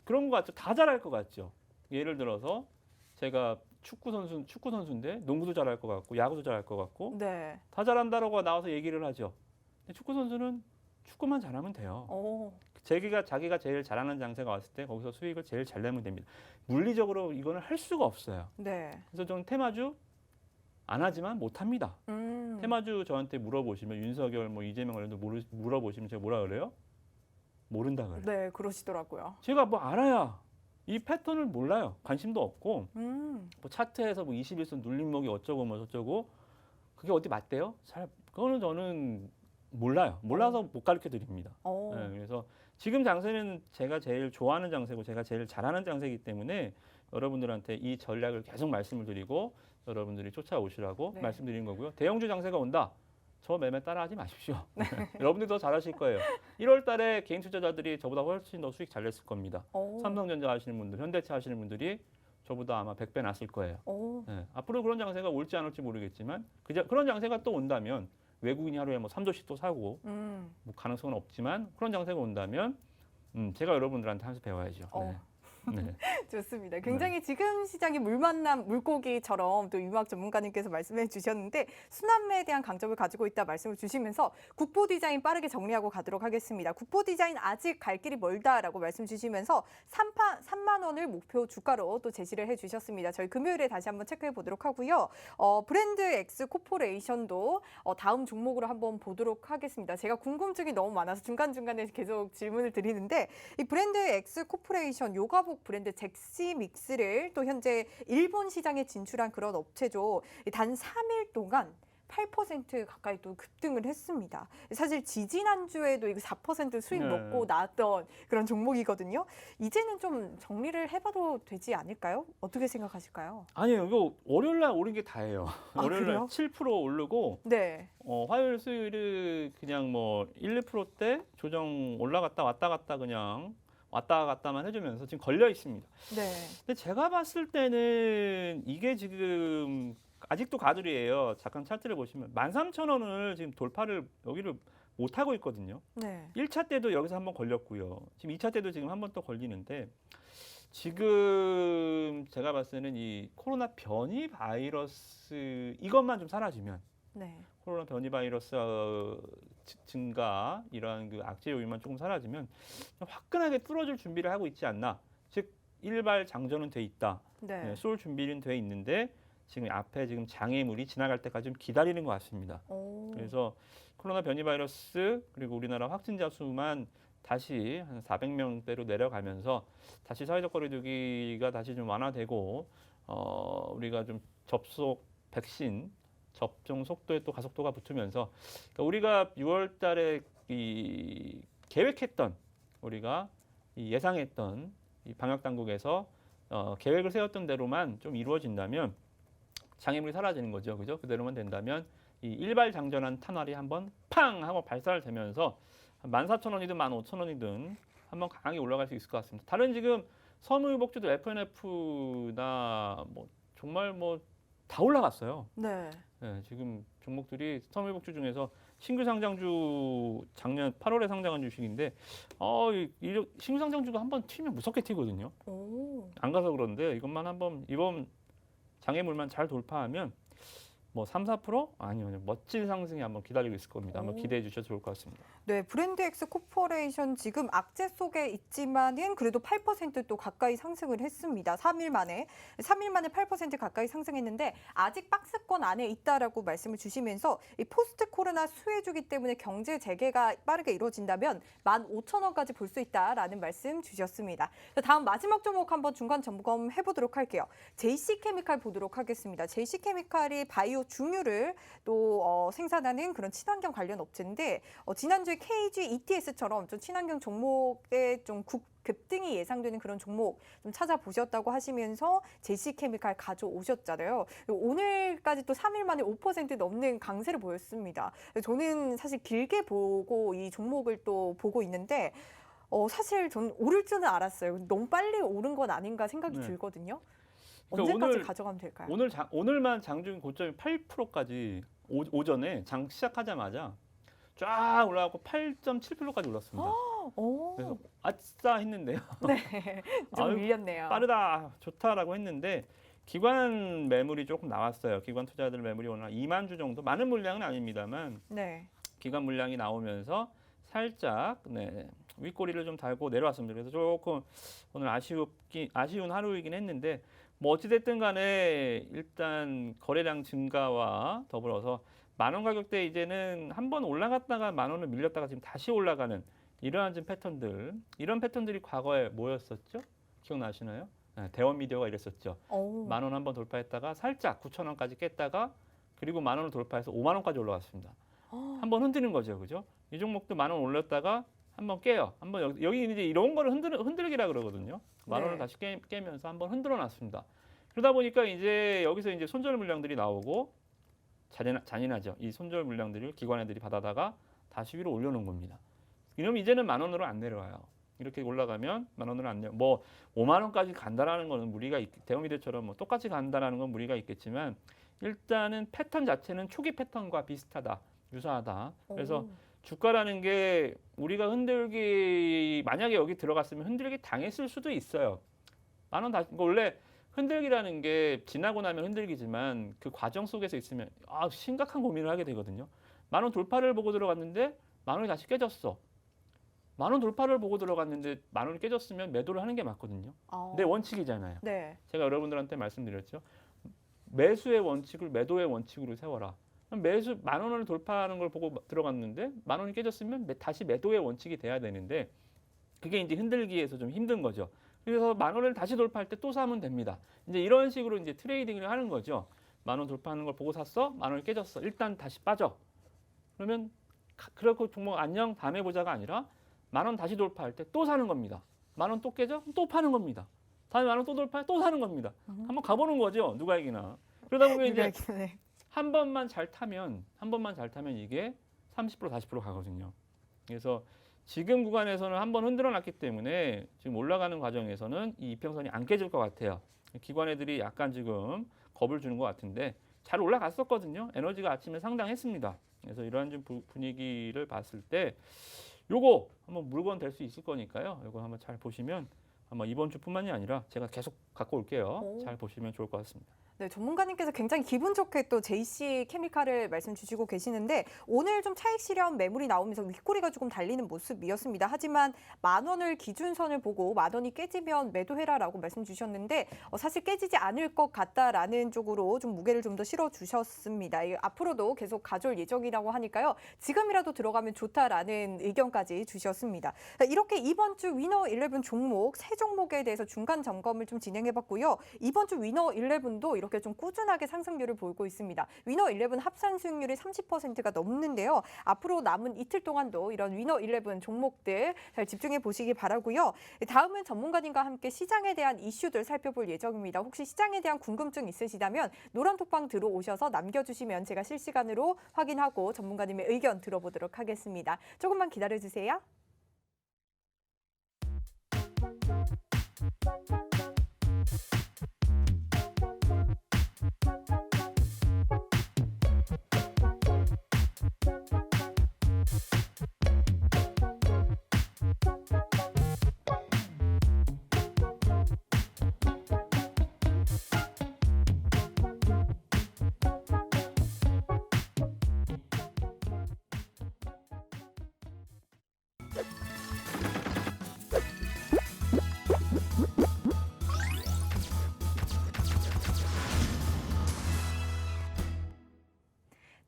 그런 것 같죠. 다 잘할 것 같죠. 예를 들어서 제가 축구 선수인데 농구도 잘할 것 같고 야구도 잘할 것 같고 네. 다 잘한다라고 나와서 얘기를 하죠. 근데 축구 선수는 축구만 잘하면 돼요. 자기가 제일 잘하는 장세가 왔을 때 거기서 수익을 제일 잘 내면 됩니다. 물리적으로 이거는 할 수가 없어요. 네. 그래서 저는 테마주 안 하지만 못 합니다. 테마주 저한테 물어보시면 윤석열, 뭐 이재명 관련도 물어보시면 제가 뭐라 그래요? 모른다 그래요. 네, 그러시더라고요. 제가 뭐 알아야 이 패턴을 몰라요. 관심도 없고 뭐 차트에서 뭐 21선 눌림목이 어쩌고 뭐 저쩌고 그게 어디 맞대요? 그거는 저는 몰라요. 몰라서 못 가르쳐 드립니다. 네, 그래서 지금 장세는 제가 제일 좋아하는 장세고 제가 제일 잘하는 장세이기 때문에 여러분들한테 이 전략을 계속 말씀을 드리고 여러분들이 쫓아오시라고 네. 말씀드린 거고요. 대형주 장세가 온다. 저 매매 따라하지 마십시오. 여러분들 더 잘하실 거예요. 1월 달에 개인 투자자들이 저보다 훨씬 더 수익 잘 냈을 겁니다. 삼성전자 하시는 분들, 현대차 하시는 분들이 저보다 아마 100배 났을 거예요. 네, 앞으로 그런 장세가 올지 안 올지 모르겠지만 그런 장세가 또 온다면 외국인이 하루에 뭐 3조씩 또 사고 뭐 가능성은 없지만 그런 장세가 온다면 제가 여러분들한테 한 수 배워야죠. 네. 네. 좋습니다. 굉장히 지금 시장이 물 만난 물고기처럼 또 유학 전문가님께서 말씀해 주셨는데 순환매에 대한 강점을 가지고 있다 말씀을 주시면서 국보 디자인 빠르게 정리하고 가도록 하겠습니다. 국보 디자인 아직 갈 길이 멀다라고 말씀 주시면서 3만 원을 목표 주가로 또 제시를 해 주셨습니다. 저희 금요일에 다시 한번 체크해 보도록 하고요. 브랜드 X 코퍼레이션도 다음 종목으로 한번 보도록 하겠습니다. 제가 궁금증이 너무 많아서 중간중간에 계속 질문을 드리는데 이 브랜드 X 코퍼레이션 요가복 브랜드 잭시믹스를 또 현재 일본 시장에 진출한 그런 업체죠. 단 3일 동안 8% 가까이 또 급등을 했습니다. 사실 지지난주에도 이거 4% 수익 먹고 나왔던 그런 종목이거든요. 이제는 좀 정리를 해봐도 되지 않을까요? 어떻게 생각하실까요? 아니에요. 이거 월요일 날 오른 게 다예요. 월요일 날 그래요? 7% 오르고 네. 화요일 수요일은 그냥 뭐 1, 2%대 조정 올라갔다 왔다 갔다 그냥 왔다 갔다만 해주면서 지금 걸려 있습니다. 네. 근데 제가 봤을 때는 이게 지금 아직도 가들이에요. 잠깐 차트를 보시면 13,000원을 지금 돌파를 여기를 못 하고 있거든요. 네. 1차 때도 여기서 한번 걸렸고요. 지금 2차 때도 지금 한번 또 걸리는데 지금 제가 봤을 때는 이 코로나 변이 바이러스 이것만 좀 사라지면 네. 코로나 변이 바이러스 증가 이러한 그 악재 요인만 조금 사라지면 화끈하게 뚫어줄 준비를 하고 있지 않나. 즉 일발 장전은 돼 있다. 네. 네, 쏠 준비는 돼 있는데 지금 앞에 지금 장애물이 지나갈 때까지 좀 기다리는 것 같습니다. 그래서 코로나 변이 바이러스 그리고 우리나라 확진자 수만 다시 한 400명대로 내려가면서 다시 사회적 거리두기가 다시 좀 완화되고 우리가 좀 접속 백신 접종 속도에 또 가속도가 붙으면서 그러니까 우리가 6월 달에 이 계획했던 우리가 이 예상했던 이 방역 당국에서 계획을 세웠던 대로만 좀 이루어진다면 장애물이 사라지는 거죠. 그죠? 그대로만 된다면 이 일발 장전한 탄알이 한번 팡 하고 발사를 되면서 14,000원이든 15,000원이든 한번 강하게 올라갈 수 있을 것 같습니다. 다른 지금 선물복주도 FNF나 뭐 정말 뭐 다 올라갔어요. 네. 네, 지금 종목들이 선물복주 중에서 신규 상장주 작년 8월에 상장한 주식인데 이 신규 상장주가 한번 튀면 무섭게 튀거든요. 안 가서 그런데 이것만 한번 이번 장애물만 잘 돌파하면 뭐 3, 4% 아니요 멋진 상승이 한번 기다리고 있을 겁니다. 한번 기대해 주셔도 좋을 것 같습니다. 네, 브랜드엑스 코퍼레이션 지금 악재 속에 있지만은 그래도 8%또 가까이 상승을 했습니다. 3일 만에 8% 가까이 상승했는데 아직 박스권 안에 있다라고 말씀을 주시면서 이 포스트 코로나 수혜주기 때문에 경제 재개가 빠르게 이루어진다면 15,000원까지 볼 수 있다라는 말씀 주셨습니다. 다음 마지막 종목 한번 중간 점검해 보도록 할게요. JC케미칼 보도록 하겠습니다. JC케미칼이 바이오 중유를 또 생산하는 그런 친환경 관련 업체인데 지난주에 KG ETS처럼 좀 친환경 종목에 좀 급등이 예상되는 그런 종목 좀 찾아보셨다고 하시면서 JC케미칼 가져오셨잖아요. 오늘까지 또 3일 만에 5% 넘는 강세를 보였습니다. 저는 사실 길게 보고 이 종목을 또 보고 있는데 사실 전 오를 줄은 알았어요. 너무 빨리 오른 건 아닌가 생각이 들거든요. 그러니까 언제까지 가져가면 될까요? 오늘만 장중 고점이 8%까지 오전에 장 시작하자마자 쫙 올라가고 8.7%까지 올랐습니다. 그래서 아싸 했는데요. 네, 좀 밀렸네요. 빠르다, 좋다라고 했는데 기관 매물이 조금 나왔어요. 기관 투자들 매물이 오늘 2만 주 정도, 많은 물량은 아닙니다만 네. 기관 물량이 나오면서 살짝 윗꼬리를 좀 달고 내려왔습니다. 그래서 조금 오늘 아쉬운 하루이긴 했는데 뭐 어찌됐든 간에 일단 거래량 증가와 더불어서 만원 가격대 이제는 한번 올라갔다가 만원을 밀렸다가 지금 다시 올라가는 이러한 좀 패턴들, 이런 패턴들이 과거에 뭐였었죠? 기억나시나요? 네, 대원미디어가 이랬었죠. 만원 한번 돌파했다가 살짝 9,000원까지 깼다가 그리고 만원을 돌파해서 5만원까지 올라갔습니다. 한번 흔드는 거죠, 그죠? 이 종목도 만원 올렸다가 한번 깨요. 한번 여기 이제 이런 거를 흔들기라 그러거든요. 만원을 다시 깨면서 한번 흔들어 놨습니다. 그러다 보니까 이제 여기서 이제 손절 물량들이 나오고 잔인하죠. 이 손절 물량들을 기관 애들이 받아다가 다시 위로 올려놓은 겁니다. 이러면 이제는 만원으로 안 내려와요. 이렇게 올라가면 만원으로 안 내려. 뭐 5만 원까지 간다라는 거는 무리가 대형미대처럼 뭐 똑같이 간다라는 건 무리가 있겠지만 일단은 패턴 자체는 초기 패턴과 비슷하다, 유사하다. 그래서 주가라는 게 우리가 만약에 여기 들어갔으면 흔들기 당했을 수도 있어요. 만원 다시 원래 흔들기라는 게 지나고 나면 흔들기지만 그 과정 속에서 있으면 심각한 고민을 하게 되거든요. 만원 돌파를 보고 들어갔는데 만원이 다시 깨졌어. 만원 돌파를 보고 들어갔는데 만원이 깨졌으면 매도를 하는 게 맞거든요. 내 원칙이잖아요. 네. 제가 여러분들한테 말씀드렸죠. 매수의 원칙을 매도의 원칙으로 세워라. 만원을 돌파하는 걸 보고 들어갔는데 만원이 깨졌으면 다시 매도의 원칙이 돼야 되는데 그게 이제 흔들기에서 좀 힘든 거죠. 그래서 만원을 다시 돌파할 때 또 사면 됩니다. 이제 이런 식으로 이제 트레이딩을 하는 거죠. 만원 돌파하는 걸 보고 샀어, 만원이 깨졌어. 일단 다시 빠져. 그러면 그렇고 종목 안녕 다음에 보자가 아니라 만원 다시 돌파할 때 또 사는 겁니다. 만원 또 깨져, 또 파는 겁니다. 다음에 만원 또 돌파해 또 사는 겁니다. 한번 가보는 거죠. 누가 이기나. 그러다 보면 이제 한 번만 잘 타면 이게 30% 40% 가거든요. 그래서 지금 구간에서는 한번 흔들어 놨기 때문에 지금 올라가는 과정에서는 이 이평선이 안 깨질 것 같아요. 기관 애들이 약간 지금 겁을 주는 것 같은데 잘 올라갔었거든요. 에너지가 아침에 상당했습니다. 그래서 이러한 좀 분위기를 봤을 때 요거 한번 물건 될 수 있을 거니까요. 요거 한번 잘 보시면 아마 이번 주뿐만이 아니라 제가 계속 갖고 올게요. 잘 보시면 좋을 것 같습니다. 네, 전문가님께서 굉장히 기분 좋게 또 JC 케미칼을 말씀 주시고 계시는데 오늘 좀 차익 실현 매물이 나오면서 윗꼬리가 조금 달리는 모습이었습니다. 하지만 10,000원을 기준선을 보고 10,000원이 깨지면 매도해라라고 말씀 주셨는데 사실 깨지지 않을 것 같다라는 쪽으로 좀 무게를 좀 더 실어 주셨습니다. 앞으로도 계속 가져올 예정이라고 하니까요. 지금이라도 들어가면 좋다라는 의견까지 주셨습니다. 이렇게 이번 주 위너 11 종목 세 종목에 대해서 중간 점검을 좀 진행해봤고요. 이번 주 위너 11도 이렇게 좀 꾸준하게 상승률을 보이고 있습니다. 위너 11 합산 수익률이 30%가 넘는데요. 앞으로 남은 이틀 동안도 이런 위너 11 종목들 잘 집중해 보시기 바라고요. 다음은 전문가님과 함께 시장에 대한 이슈들 살펴볼 예정입니다. 혹시 시장에 대한 궁금증 있으시다면 노란톡방 들어오셔서 남겨주시면 제가 실시간으로 확인하고 전문가님의 의견 들어보도록 하겠습니다. 조금만 기다려주세요.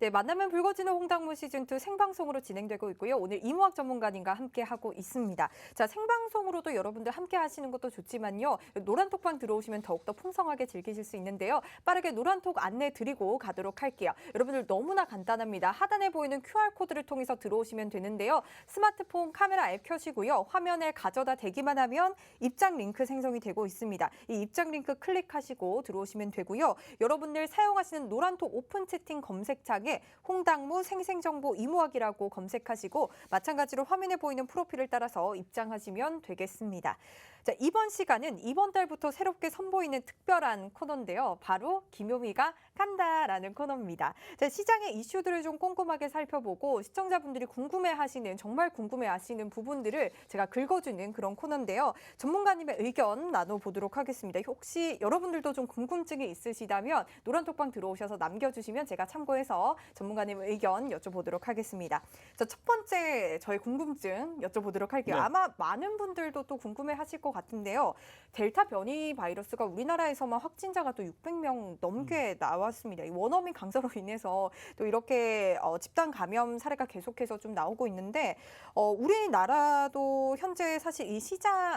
네, 만나면 붉어지는 홍당무 시즌2 생방송으로 진행되고 있고요. 오늘 이무학 전문가님과 함께하고 있습니다. 자, 생방송으로도 여러분들 함께 하시는 것도 좋지만요. 노란톡방 들어오시면 더욱더 풍성하게 즐기실 수 있는데요. 빠르게 노란톡 안내 드리고 가도록 할게요. 여러분들 너무나 간단합니다. 하단에 보이는 QR코드를 통해서 들어오시면 되는데요. 스마트폰 카메라 앱 켜시고요. 화면에 가져다 대기만 하면 입장 링크 생성이 되고 있습니다. 이 입장 링크 클릭하시고 들어오시면 되고요. 여러분들 사용하시는 노란톡 오픈 채팅 검색창에 홍당무 생생정보 이무학이라고 검색하시고 마찬가지로 화면에 보이는 프로필을 따라서 입장하시면 되겠습니다. 자, 이번 시간은 이번 달부터 새롭게 선보이는 특별한 코너인데요. 바로 김효미가 간다라는 코너입니다. 자, 시장의 이슈들을 좀 꼼꼼하게 살펴보고 시청자분들이 궁금해하시는 정말 궁금해하시는 부분들을 제가 긁어주는 그런 코너인데요. 전문가님의 의견 나눠보도록 하겠습니다. 혹시 여러분들도 좀 궁금증이 있으시다면 노란톡방 들어오셔서 남겨주시면 제가 참고해서 전문가님의 의견 여쭤보도록 하겠습니다. 자, 첫 번째 저희 궁금증 여쭤보도록 할게요. 네. 아마 많은 분들도 또 궁금해하실 것 같은데요. 델타 변이 바이러스가 우리나라에서만 확진자가 또 600명 넘게 나왔습니다. 이 원어민 강사로 인해서 또 이렇게 집단 감염 사례가 계속해서 좀 나오고 있는데 우리나라도 현재 사실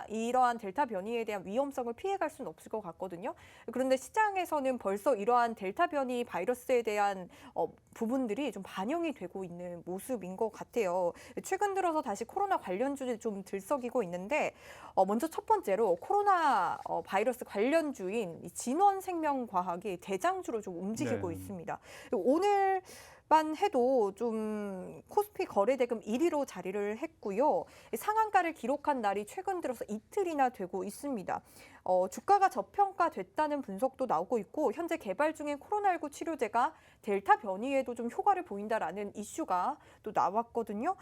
이러한 델타 변이에 대한 위험성을 피해갈 수는 없을 것 같거든요. 그런데 시장에서는 벌써 이러한 델타 변이 바이러스에 대한 부분들이 좀 반영이 되고 있는 모습인 것 같아요. 최근 들어서 다시 코로나 관련주들이 좀 들썩이고 있는데 먼저 첫 번째로 코로나 바이러스 관련주인 진원생명과학이 대장주로 좀 움직이고 있습니다. 오늘만 해도 좀 코스피 거래대금 1위로 자리를 했고요. 상한가를 기록한 날이 최근 들어서 이틀이나 되고 있습니다. 주가가 저평가됐다는 분석도 나오고 있고 현재 개발 중인 코로나19 치료제가 델타 변이에도 좀 효과를 보인다라는 이슈가 또 나왔거든요.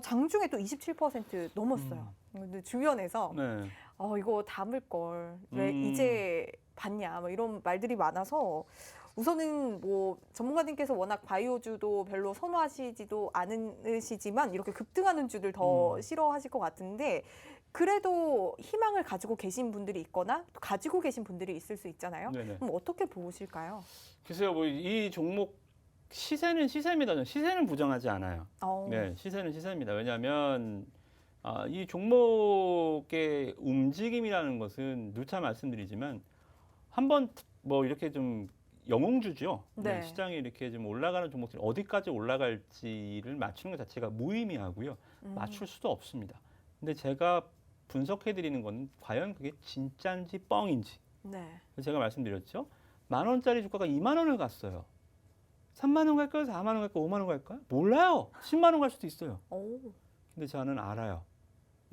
장중에 또 27% 넘었어요. 근데 주변에서 네. 이거 담을 걸 왜 이제 봤냐 뭐 이런 말들이 많아서 우선은 뭐 전문가님께서 워낙 바이오주도 별로 선호하시지도 않으시지만 이렇게 급등하는 주들 더 싫어하실 것 같은데 그래도 희망을 가지고 계신 분들이 있거나 또 가지고 계신 분들이 있을 수 있잖아요. 네네. 그럼 어떻게 보실까요? 글쎄요, 뭐 이 종목 시세는 시세입니다. 저는 시세는 부정하지 않아요. 네, 시세는 시세입니다. 왜냐하면 이 종목의 움직임이라는 것은 누차 말씀드리지만 한번 뭐 이렇게 좀 영웅주죠. 네. 시장이 이렇게 좀 올라가는 종목들이 어디까지 올라갈지를 맞추는 것 자체가 무의미하고요. 맞출 수도 없습니다. 근데 제가 분석해드리는 건 과연 그게 진짜인지 뻥인지. 네. 제가 말씀드렸죠. 10,000원짜리 주가가 2만 원을 갔어요. 3만 원 갈까요? 4만 원 갈까요? 5만 원 갈까요? 몰라요. 10만 원 갈 수도 있어요. 근데 저는 알아요.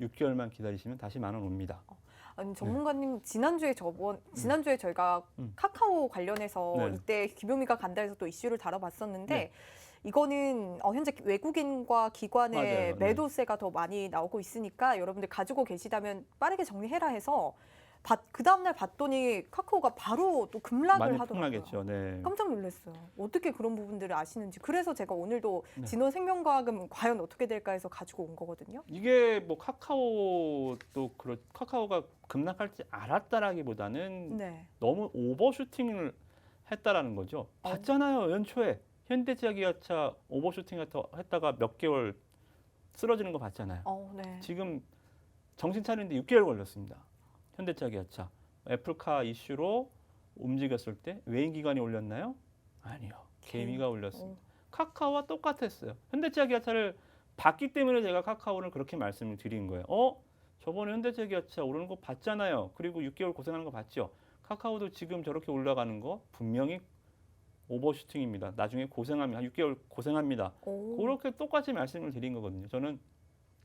6개월만 기다리시면 다시 10,000원 옵니다. 아니, 전문가님 지난주에 저희가 카카오 관련해서 네. 이때 김용미가 간다 해서 또 이슈를 다뤄봤었는데 네. 이거는 현재 외국인과 기관의 맞아요. 네. 매도세가 더 많이 나오고 있으니까 여러분들 가지고 계시다면 빠르게 정리해라 해서 그 다음날 봤더니 카카오가 바로 또 급락을 많이 하더라고요. 폭락했죠. 네. 깜짝 놀랐어요. 어떻게 그런 부분들을 아시는지. 그래서 제가 오늘도 네. 진원생명과학은 과연 어떻게 될까 해서 가지고 온 거거든요. 이게 뭐 카카오가 급락할지 알았다라기보다는 네. 너무 오버슈팅을 했다라는 거죠. 봤잖아요. 연초에 현대제약기아차 오버슈팅 했다가 몇 개월 쓰러지는 거 봤잖아요. 네. 지금 정신 차리는데 6개월 걸렸습니다. 현대제약기아차 애플카 이슈로 움직였을 때 외인 기관이 올렸나요? 아니요. 개미가 올렸습니다. 카카오와 똑같았어요. 현대제약기아차를 봤기 때문에 제가 카카오를 그렇게 말씀을 드린 거예요. 저번에 현대제약기아차 오르는 거 봤잖아요. 그리고 6개월 고생하는 거 봤죠. 카카오도 지금 저렇게 올라가는 거 분명히 오버슈팅입니다. 나중에 고생합니다. 한 6개월 고생합니다. 그렇게 똑같이 말씀을 드린 거거든요. 저는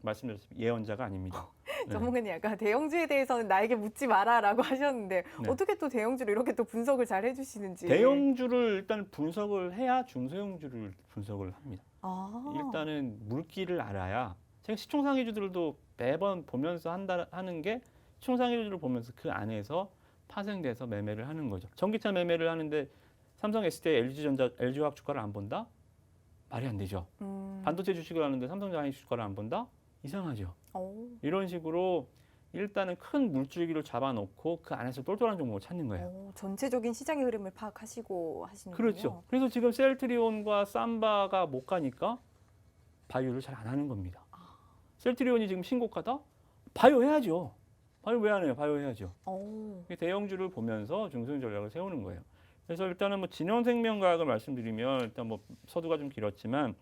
말씀드렸습니다. 예언자가 아닙니다. 네. 전문가님 약간 대형주에 대해서는 나에게 묻지 마라라고 하셨는데 네. 어떻게 또 대형주를 이렇게 또 분석을 잘 해주시는지. 대형주를 일단 분석을 해야 중소형주를 분석을 합니다. 아. 일단은 물기를 알아야 제가 시총상위주들도 매번 보면서 하는 게 시총상위주를 보면서 그 안에서 파생돼서 매매를 하는 거죠. 전기차 매매를 하는데 삼성, SDI, LG화학 주가를 안 본다? 말이 안 되죠. 반도체 주식을 하는데 삼성전자 주가를 안 본다? 이상하죠. 이런 식으로 일단은 큰 물줄기를 잡아놓고 그 안에서 똘똘한 종목을 찾는 거예요. 전체적인 시장의 흐름을 파악하시고 하시는군요. 그렇죠. 그래서 지금 셀트리온과 삼바가 못 가니까 바이오를 잘 안 하는 겁니다. 셀트리온이 지금 신고가다? 바이오 해야죠. 바이오 왜 안 해요? 바이오 해야죠. 대형주를 보면서 중소형 전략을 세우는 거예요. 그래서 일단은 뭐 진원생명과학을 말씀드리면 일단 뭐 서두가 좀 길었지만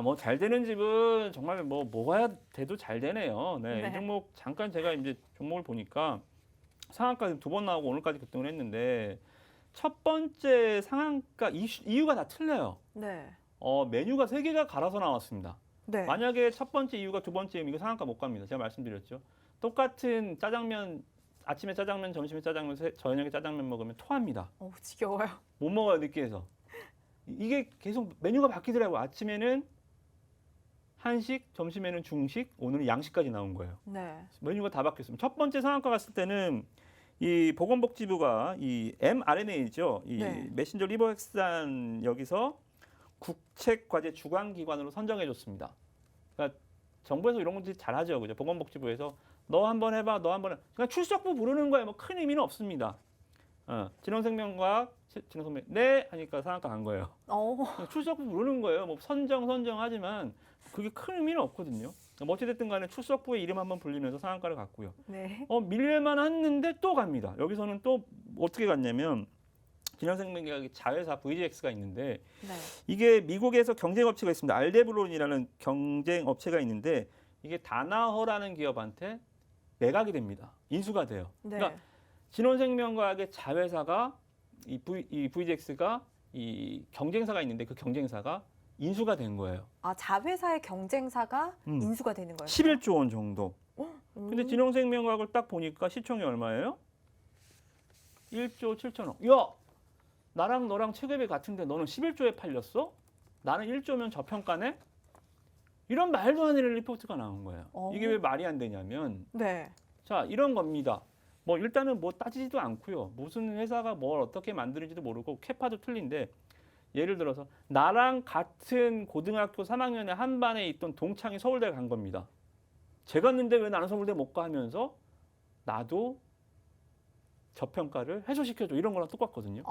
뭐 잘 되는 집은 정말 뭐 뭐가 돼도 잘 되네요. 네. 이 종목 잠깐 제가 이제 종목을 보니까 상한가 2번 나오고 오늘까지 급등을 했는데 첫 번째 상한가 이유가 다 틀려요. 네. 메뉴가 3개가 갈아서 나왔습니다. 네. 만약에 첫 번째 이유가 두 번째면 이거 상한가 못 갑니다. 제가 말씀드렸죠. 똑같은 짜장면 아침에 짜장면, 점심에 짜장면, 저녁에 짜장면 먹으면 토합니다. 지겨워요. 못 먹어요, 느끼해서. 이게 계속 메뉴가 바뀌더라고요. 아침에는 한식, 점심에는 중식, 오늘은 양식까지 나온 거예요. 네. 메뉴가 다 바뀌었습니다. 첫 번째 상한가 갔을 때는 이 보건복지부가 이 mRNA죠. 이 네. 메신저 리보핵산 여기서 국책과제 주관기관으로 선정해 줬습니다. 그러니까 정부에서 이런 것들 잘하죠. 그죠? 보건복지부에서 너 한번 해봐, 너 한번 해. 그냥 출석부 부르는 거예요. 뭐 큰 의미는 없습니다. 진원생명과학, 진원생명 네 하니까 상한가 간 거예요. 출석부 부르는 거예요. 뭐 선정하지만 그게 큰 의미는 없거든요. 뭐 어찌됐든 간에 출석부의 이름 한번 불리면서 상한가를 갔고요. 네. 밀릴만 했는데 또 갑니다. 여기서는 또 어떻게 갔냐면 진원생명과학의 자회사 VGX가 있는데 네. 이게 미국에서 경쟁업체가 있습니다. 알데브론이라는 경쟁업체가 있는데 이게 다나허라는 기업한테 매각이 됩니다. 인수가 돼요. 네. 그러니까 진원생명과학의 자회사가 이 VGX가 이 경쟁사가 있는데 그 경쟁사가 인수가 된 거예요. 자회사의 경쟁사가 인수가 되는 거예요? 11조 원 정도. 근데 진원생명과학을 딱 보니까 시총이 얼마예요? 1조 7천억. 야, 나랑 너랑 체급이 같은데 너는 11조에 팔렸어? 나는 1조면 저평가네? 이런 말도 안 되는 리포트가 나온 거예요. 이게 왜 말이 안 되냐면 네. 자, 이런 겁니다. 뭐 일단은 뭐 따지지도 않고요. 무슨 회사가 뭘 어떻게 만드는지도 모르고 캐파도 틀린데 예를 들어서 나랑 같은 고등학교 3학년에 한 반에 있던 동창이 서울대 간 겁니다. 제가 갔는데 왜 나는 서울대 못 가 하면서 나도 저평가를 해소시켜줘. 이런 거랑 똑같거든요.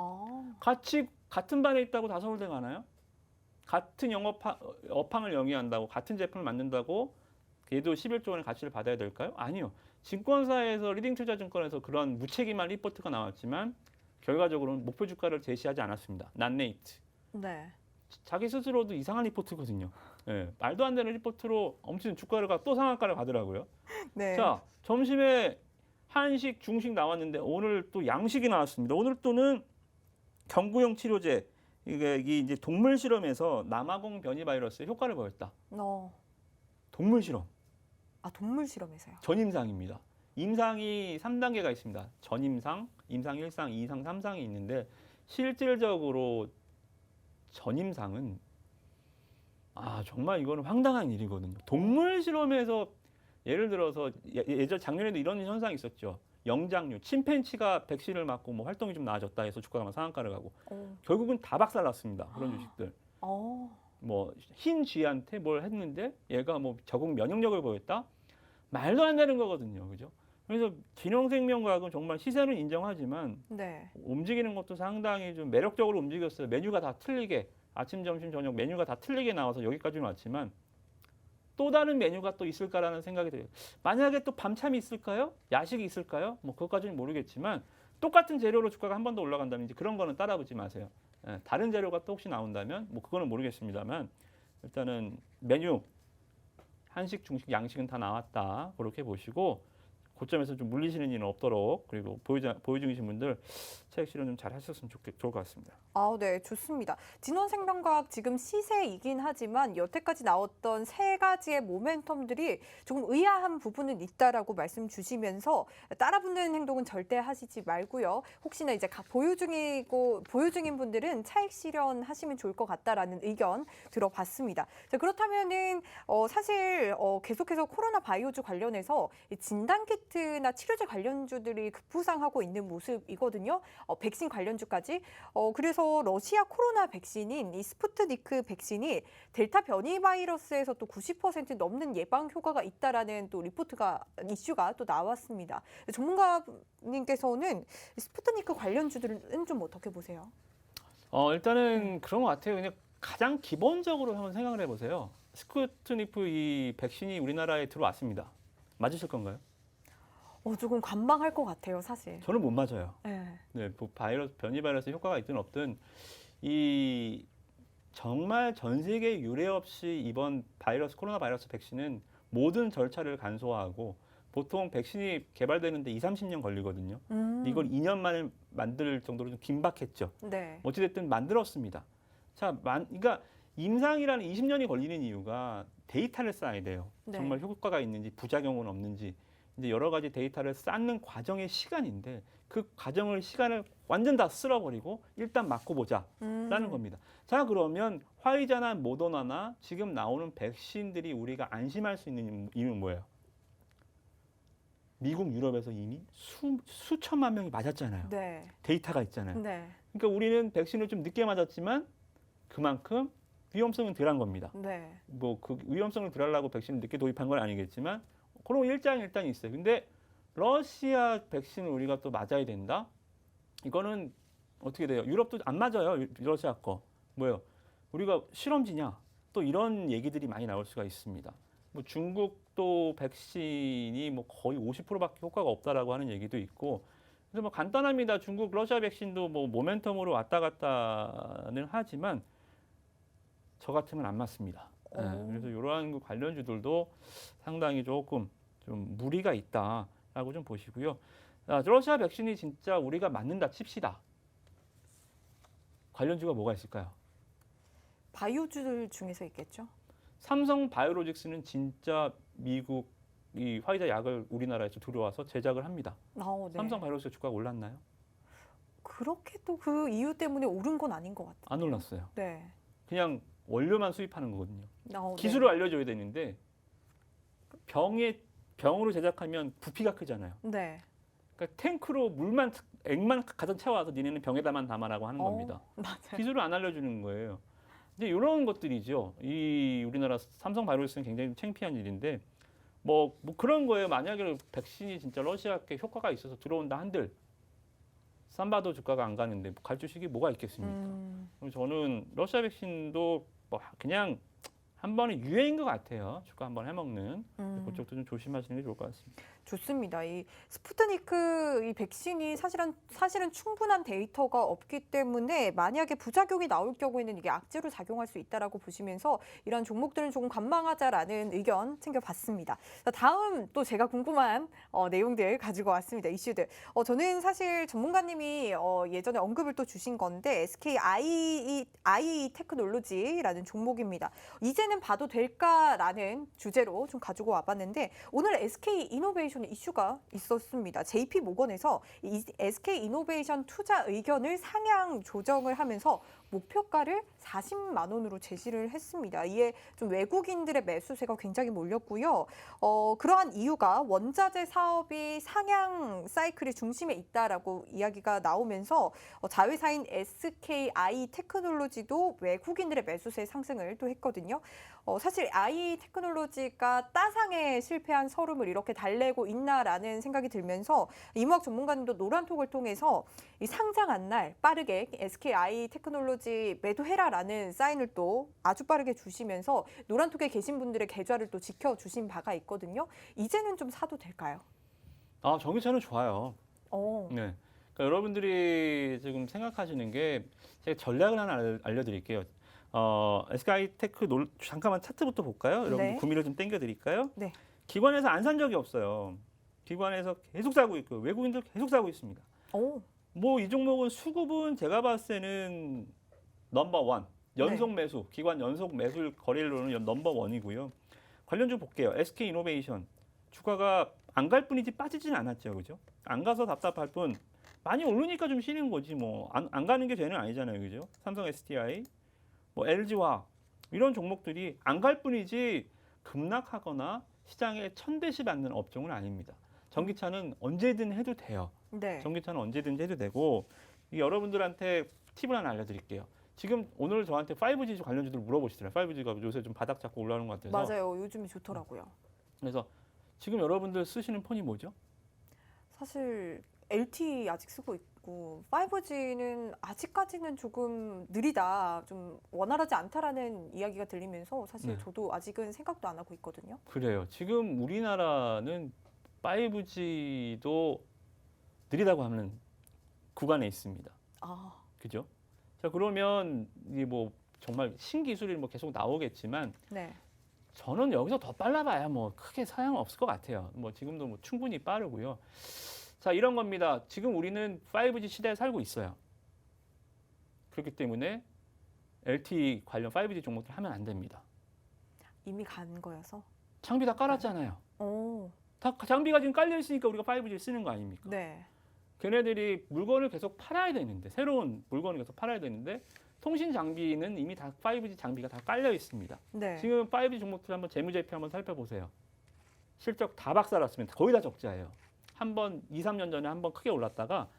같이 같은 반에 있다고 다 서울대 가나요? 같은 업황을 영위한다고 같은 제품을 만든다고 얘도 11조 원의 가치를 받아야 될까요? 아니요. 증권사에서 리딩투자증권에서 그런 무책임한 리포트가 나왔지만 결과적으로는 목표 주가를 제시하지 않았습니다. 난네이트. 네. 자기 스스로도 이상한 리포트거든요. 네, 말도 안 되는 리포트로 엄청 주가를 또 상한가를 가더라고요. 네. 자, 점심에 한식, 중식 나왔는데 오늘 또 양식이 나왔습니다. 오늘 또는 경구용 치료제 이게 이제 동물 실험에서 남아공 변이 바이러스의 효과를 보였다. 동물 실험. 동물 실험에서요? 전임상입니다. 임상이 3단계가 있습니다. 전임상, 임상 1상, 2상, 3상이 있는데 실질적으로 전임상은 정말 이거는 황당한 일이거든요. 동물 실험에서 예를 들어서 예전 작년에도 이런 현상이 있었죠. 영장류, 침팬치가 백신을 맞고 뭐 활동이 좀 나아졌다 해서 주가가 막 상한가를 가고 결국은 다 박살났습니다. 그런 주식들. 뭐 흰 쥐한테 뭘 했는데 얘가 뭐 적응 면역력을 보였다? 말도 안 되는 거거든요. 그죠? 그래서 진홍생명과학은 정말 시세는 인정하지만 네. 움직이는 것도 상당히 좀 매력적으로 움직였어요. 메뉴가 다 틀리게 아침, 점심, 저녁 메뉴가 다 틀리게 나와서 여기까지는 왔지만 또 다른 메뉴가 또 있을까라는 생각이 들어요. 만약에 또 밤참이 있을까요? 야식이 있을까요? 뭐 그것까지는 모르겠지만 똑같은 재료로 주가가 한 번 더 올라간다면 이제 그런 거는 따라붙지 마세요. 다른 재료가 또 혹시 나온다면 뭐 그거는 모르겠습니다만 일단은 메뉴 한식, 중식, 양식은 다 나왔다. 그렇게 보시고 고점에서 좀 물리시는 일은 없도록 그리고 보유 중이신 분들 차익 실현 좀 잘 하셨으면 좋을 것 같습니다. 네, 좋습니다. 진원생명과학 지금 시세이긴 하지만 여태까지 나왔던 세 가지의 모멘텀들이 조금 의아한 부분은 있다라고 말씀 주시면서 따라붙는 행동은 절대 하시지 말고요. 혹시나 이제 보유 중인 분들은 차익 실현하시면 좋을 것 같다라는 의견 들어봤습니다. 자, 그렇다면은 사실 계속해서 코로나 바이오주 관련해서 진단키트나 치료제 관련주들이 급부상하고 있는 모습이거든요. 백신 관련주까지. 그래서 러시아 코로나 백신인 이 스푸트니크 백신이 델타 변이 바이러스에서 또 90% 넘는 예방 효과가 있다라는 또 이슈가 또 나왔습니다. 전문가님께서는 스푸트니크 관련주들은 좀 어떻게 보세요? 일단은 그런 것 같아요. 그냥 가장 기본적으로 한번 생각을 해보세요. 스푸트니크 이 백신이 우리나라에 들어왔습니다. 맞으실 건가요? 조금 관망할 것 같아요, 사실. 저는 못 맞아요. 네. 변이 바이러스 효과가 있든 없든 이 정말 전 세계 유례 없이 이번 코로나 바이러스 백신은 모든 절차를 간소화하고 보통 백신이 개발되는데 20-30년 걸리거든요. 이걸 2년 만에 만들 정도로 좀 긴박했죠. 네. 어찌됐든 만들었습니다. 그러니까 임상이라는 20년이 걸리는 이유가 데이터를 쌓아야 돼요. 네. 정말 효과가 있는지 부작용은 없는지 이제 여러 가지 데이터를 쌓는 과정의 시간인데 그 시간을 완전 다 쓸어버리고 일단 맞고 보자라는 겁니다. 자, 그러면 화이자나 모더나나 지금 나오는 백신들이 우리가 안심할 수 있는 이유는 뭐예요? 미국, 유럽에서 이미 수천만 명이 맞았잖아요. 네. 데이터가 있잖아요. 네. 그러니까 우리는 백신을 좀 늦게 맞았지만 그만큼 위험성은 덜한 겁니다. 네. 뭐 그 위험성을 덜하려고 백신을 늦게 도입한 건 아니겠지만 그런 일장일단이 있어요. 근데 러시아 백신을 우리가 또 맞아야 된다? 이거는 어떻게 돼요? 유럽도 안 맞아요. 러시아 거. 뭐예요? 우리가 실험지냐? 또 이런 얘기들이 많이 나올 수가 있습니다. 뭐 중국도 백신이 뭐 거의 50%밖에 효과가 없다라고 하는 얘기도 있고. 그래서 뭐 간단합니다. 중국, 러시아 백신도 뭐 모멘텀으로 왔다 갔다는 하지만 저 같으면 안 맞습니다. 그래서 이러한 관련주들도 상당히 조금 좀 무리가 있다라고 좀 보시고요. 러시아 백신이 진짜 우리가 맞는다 칩시다. 관련주가 뭐가 있을까요? 바이오주들 중에서 있겠죠? 삼성 바이오로직스는 진짜 미국 이 화이자 약을 우리나라에서 들어와서 제작을 합니다. 네. 삼성 바이오로직스 주가가 올랐나요? 그렇게 또 그 이유 때문에 오른 건 아닌 것 같아요. 안 올랐어요. 네. 그냥 원료만 수입하는 거거든요. 네. 기술을 알려줘야 되는데 병으로 제작하면 부피가 크잖아요. 네. 그러니까 탱크로 액만 가득 채워와서 니네는 병에다만 담아라고 하는 겁니다. 맞아요. 기술을 안 알려주는 거예요. 이제 이런 것들이죠. 이 우리나라 삼성 바이오로직스는 굉장히 창피한 일인데 뭐 그런 거예요. 만약에 백신이 진짜 러시아께 효과가 있어서 들어온다 한들 삼바도 주가가 안 가는데 갈 주식이 뭐가 있겠습니까? 그럼 저는 러시아 백신도 뭐 그냥 한 번의 유행인 것 같아요. 주가 한번 해먹는. 그쪽도 좀 조심하시는 게 좋을 것 같습니다. 좋습니다. 이 스푸트니크 이 백신이 사실은 충분한 데이터가 없기 때문에 만약에 부작용이 나올 경우에는 이게 악재로 작용할 수 있다라고 보시면서 이런 종목들은 조금 관망하자라는 의견 챙겨봤습니다. 자, 다음 또 제가 궁금한 내용들 가지고 왔습니다. 이슈들. 저는 사실 전문가님이 예전에 언급을 또 주신 건데 SK IE 테크놀로지라는 종목입니다. 이제는 이제는 봐도 될까라는 주제로 좀 가지고 와봤는데 오늘 SK 이노베이션 이슈가 있었습니다. JP 모건에서 이 SK 이노베이션 투자 의견을 상향 조정을 하면서 목표가를 40만 원으로 제시를 했습니다. 이에 좀 외국인들의 매수세가 굉장히 몰렸고요. 그러한 이유가 원자재 사업이 상향 사이클의 중심에 있다라고 이야기가 나오면서 자회사인 SKI 테크놀로지도 외국인들의 매수세 상승을 또 했거든요. 사실 I 테크놀로지가 따상에 실패한 서름을 이렇게 달래고 있나라는 생각이 들면서 이무학 전문가님도 노란톡을 통해서 이 상장한 날 빠르게 SKI 테크놀로지 매도해라라는 사인을 또 아주 빠르게 주시면서 노란톡에 계신 분들의 계좌를 또 지켜주신 바가 있거든요. 이제는 좀 사도 될까요? 전기차는 좋아요. 네. 그러니까 여러분들이 지금 생각하시는 게 제가 전략을 하나 알려드릴게요. SKI 테크 잠깐만 차트부터 볼까요? 여러분 네. 구미를 좀 땡겨드릴까요? 네. 기관에서 안 산 적이 없어요. 기관에서 계속 사고 있고 외국인들 계속 사고 있습니다. 뭐 이 종목은 수급은 제가 봤을 때는 넘버 원 연속 매수 기관 연속 매수 거래로는 넘버 원이고요. 관련주 볼게요. SK 이노베이션 주가가 안 갈 뿐이지 빠지진 않았죠, 그죠? 안 가서 답답할 뿐 많이 오르니까 좀 쉬는 거지 뭐 안 가는 게 죄는 아니잖아요, 그죠? 삼성 SDI, 뭐 LG화학 이런 종목들이 안 갈 뿐이지 급락하거나 시장에 천대시 받는 업종은 아닙니다. 전기차는 언제든 해도 돼요. 네. 전기차는 언제든지 해도 되고 여러분들한테 팁을 하나 알려드릴게요. 지금 오늘 저한테 5G 관련주들 물어보시더라고요. 5G가 요새 좀 바닥 잡고 올라오는 것 같아서. 맞아요. 요즘에 좋더라고요. 그래서 지금 여러분들 쓰시는 폰이 뭐죠? 사실 LTE 아직 쓰고 있고 5G는 아직까지는 조금 느리다, 좀 원활하지 않다라는 이야기가 들리면서 사실 저도 아직은 생각도 안 하고 있거든요. 그래요. 지금 우리나라는 5G도 느리다고 하는 구간에 있습니다. 그죠? 자, 그러면 이게 뭐 정말 신기술이 뭐 계속 나오겠지만 저는 여기서 더 빨라봐야 뭐 크게 사양 없을 것 같아요. 뭐 지금도 뭐 충분히 빠르고요. 자, 이런 겁니다. 지금 우리는 5G 시대에 살고 있어요. 그렇기 때문에 LTE 관련 5G 종목들 하면 안 됩니다. 이미 간 거여서? 장비 다 깔았잖아요. 다 장비가 지금 깔려 있으니까 우리가 5G 쓰는 거 아닙니까? 네. 걔네들이 물건을 계속 팔아야 되는데 새로운 물건을 계속 팔아야 되는데 통신 장비는 이미 다 5G 장비가 다 깔려 있습니다. 네. 지금 5G 종목들 한번 재무제표 한번 살펴보세요. 실적 다 박살났습니다. 거의 다 적자예요. 한번 2, 3년 전에 한번 크게 올랐다가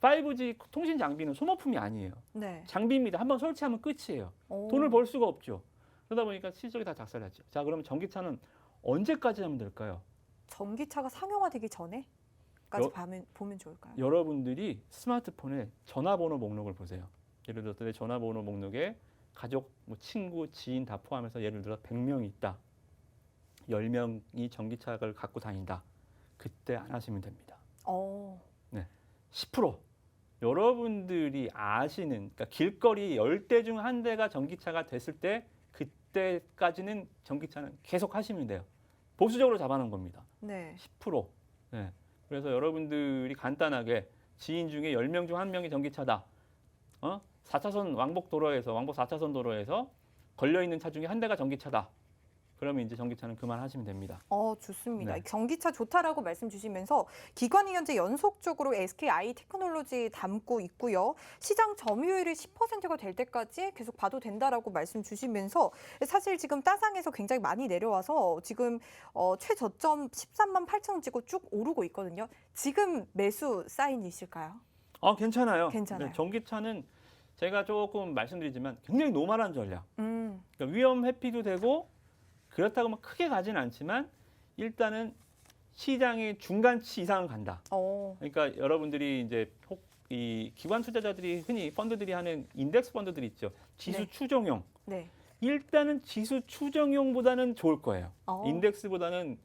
5G 통신 장비는 소모품이 아니에요. 네. 장비입니다. 한번 설치하면 끝이에요. 돈을 벌 수가 없죠. 그러다 보니까 실적이 다 작살났죠. 자, 그러면 전기차는 언제까지 하면 될까요? 전기차가 상용화되기 전에까지 보면 좋을까요? 여러분들이 스마트폰에 전화번호 목록을 보세요. 예를 들어서 내 전화번호 목록에 가족, 뭐 친구, 지인 다 포함해서 예를 들어 100명이 있다. 10명이 전기차를 갖고 다닌다. 그때 안 하시면 됩니다. 네, 10% 여러분들이 아시는 그러니까 길거리 10대 중 한 대가 전기차가 됐을 때 그때까지는 전기차는 계속 하시면 돼요. 보수적으로 잡아놓은 겁니다. 네. 10%. 네. 그래서 여러분들이 간단하게 지인 중에 10명 중 1명이 전기차다. 4차선 왕복 4차선 도로에서 걸려있는 차 중에 한 대가 전기차다. 그러면 이제 전기차는 그만하시면 됩니다. 좋습니다. 네. 전기차 좋다라고 말씀 주시면서 기관이 현재 연속적으로 SKI 테크놀로지 담고 있고요. 시장 점유율이 10%가 될 때까지 계속 봐도 된다라고 말씀 주시면서 사실 지금 따상에서 굉장히 많이 내려와서 지금 최저점 13만 8천 찍고 쭉 오르고 있거든요. 지금 매수 사인이실까요? 괜찮아요. 괜찮아요. 네, 전기차는 제가 조금 말씀드리지만 굉장히 노멀한 전략. 그러니까 위험 회피도 되고 그렇다고 막 크게 가진 않지만 일단은 시장의 중간치 이상은 간다. 그러니까 여러분들이 이제 이 기관 투자자들이 흔히 펀드들이 하는 인덱스 펀드들이 있죠. 지수 추정형. 일단은 지수 추정형보다는 좋을 거예요. 인덱스보다는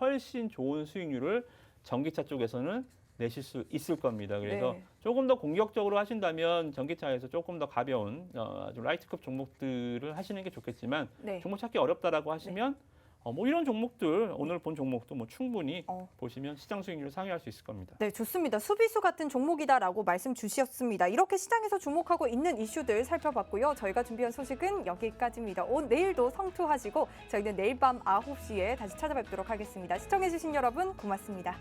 훨씬 좋은 수익률을 전기차 쪽에서는 내실 수 있을 겁니다. 그래서 조금 더 공격적으로 하신다면 전기차에서 조금 더 가벼운 좀 라이트급 종목들을 하시는 게 좋겠지만 종목 찾기 어렵다라고 하시면 뭐 이런 종목들 오늘 본 종목도 뭐 충분히 보시면 시장 수익률 상회할 수 있을 겁니다. 네, 좋습니다. 수비수 같은 종목이다라고 말씀 주셨습니다. 이렇게 시장에서 주목하고 있는 이슈들 살펴봤고요. 저희가 준비한 소식은 여기까지입니다. 내일도 성투하시고 저희는 내일 밤 9시에 다시 찾아뵙도록 하겠습니다. 시청해주신 여러분 고맙습니다.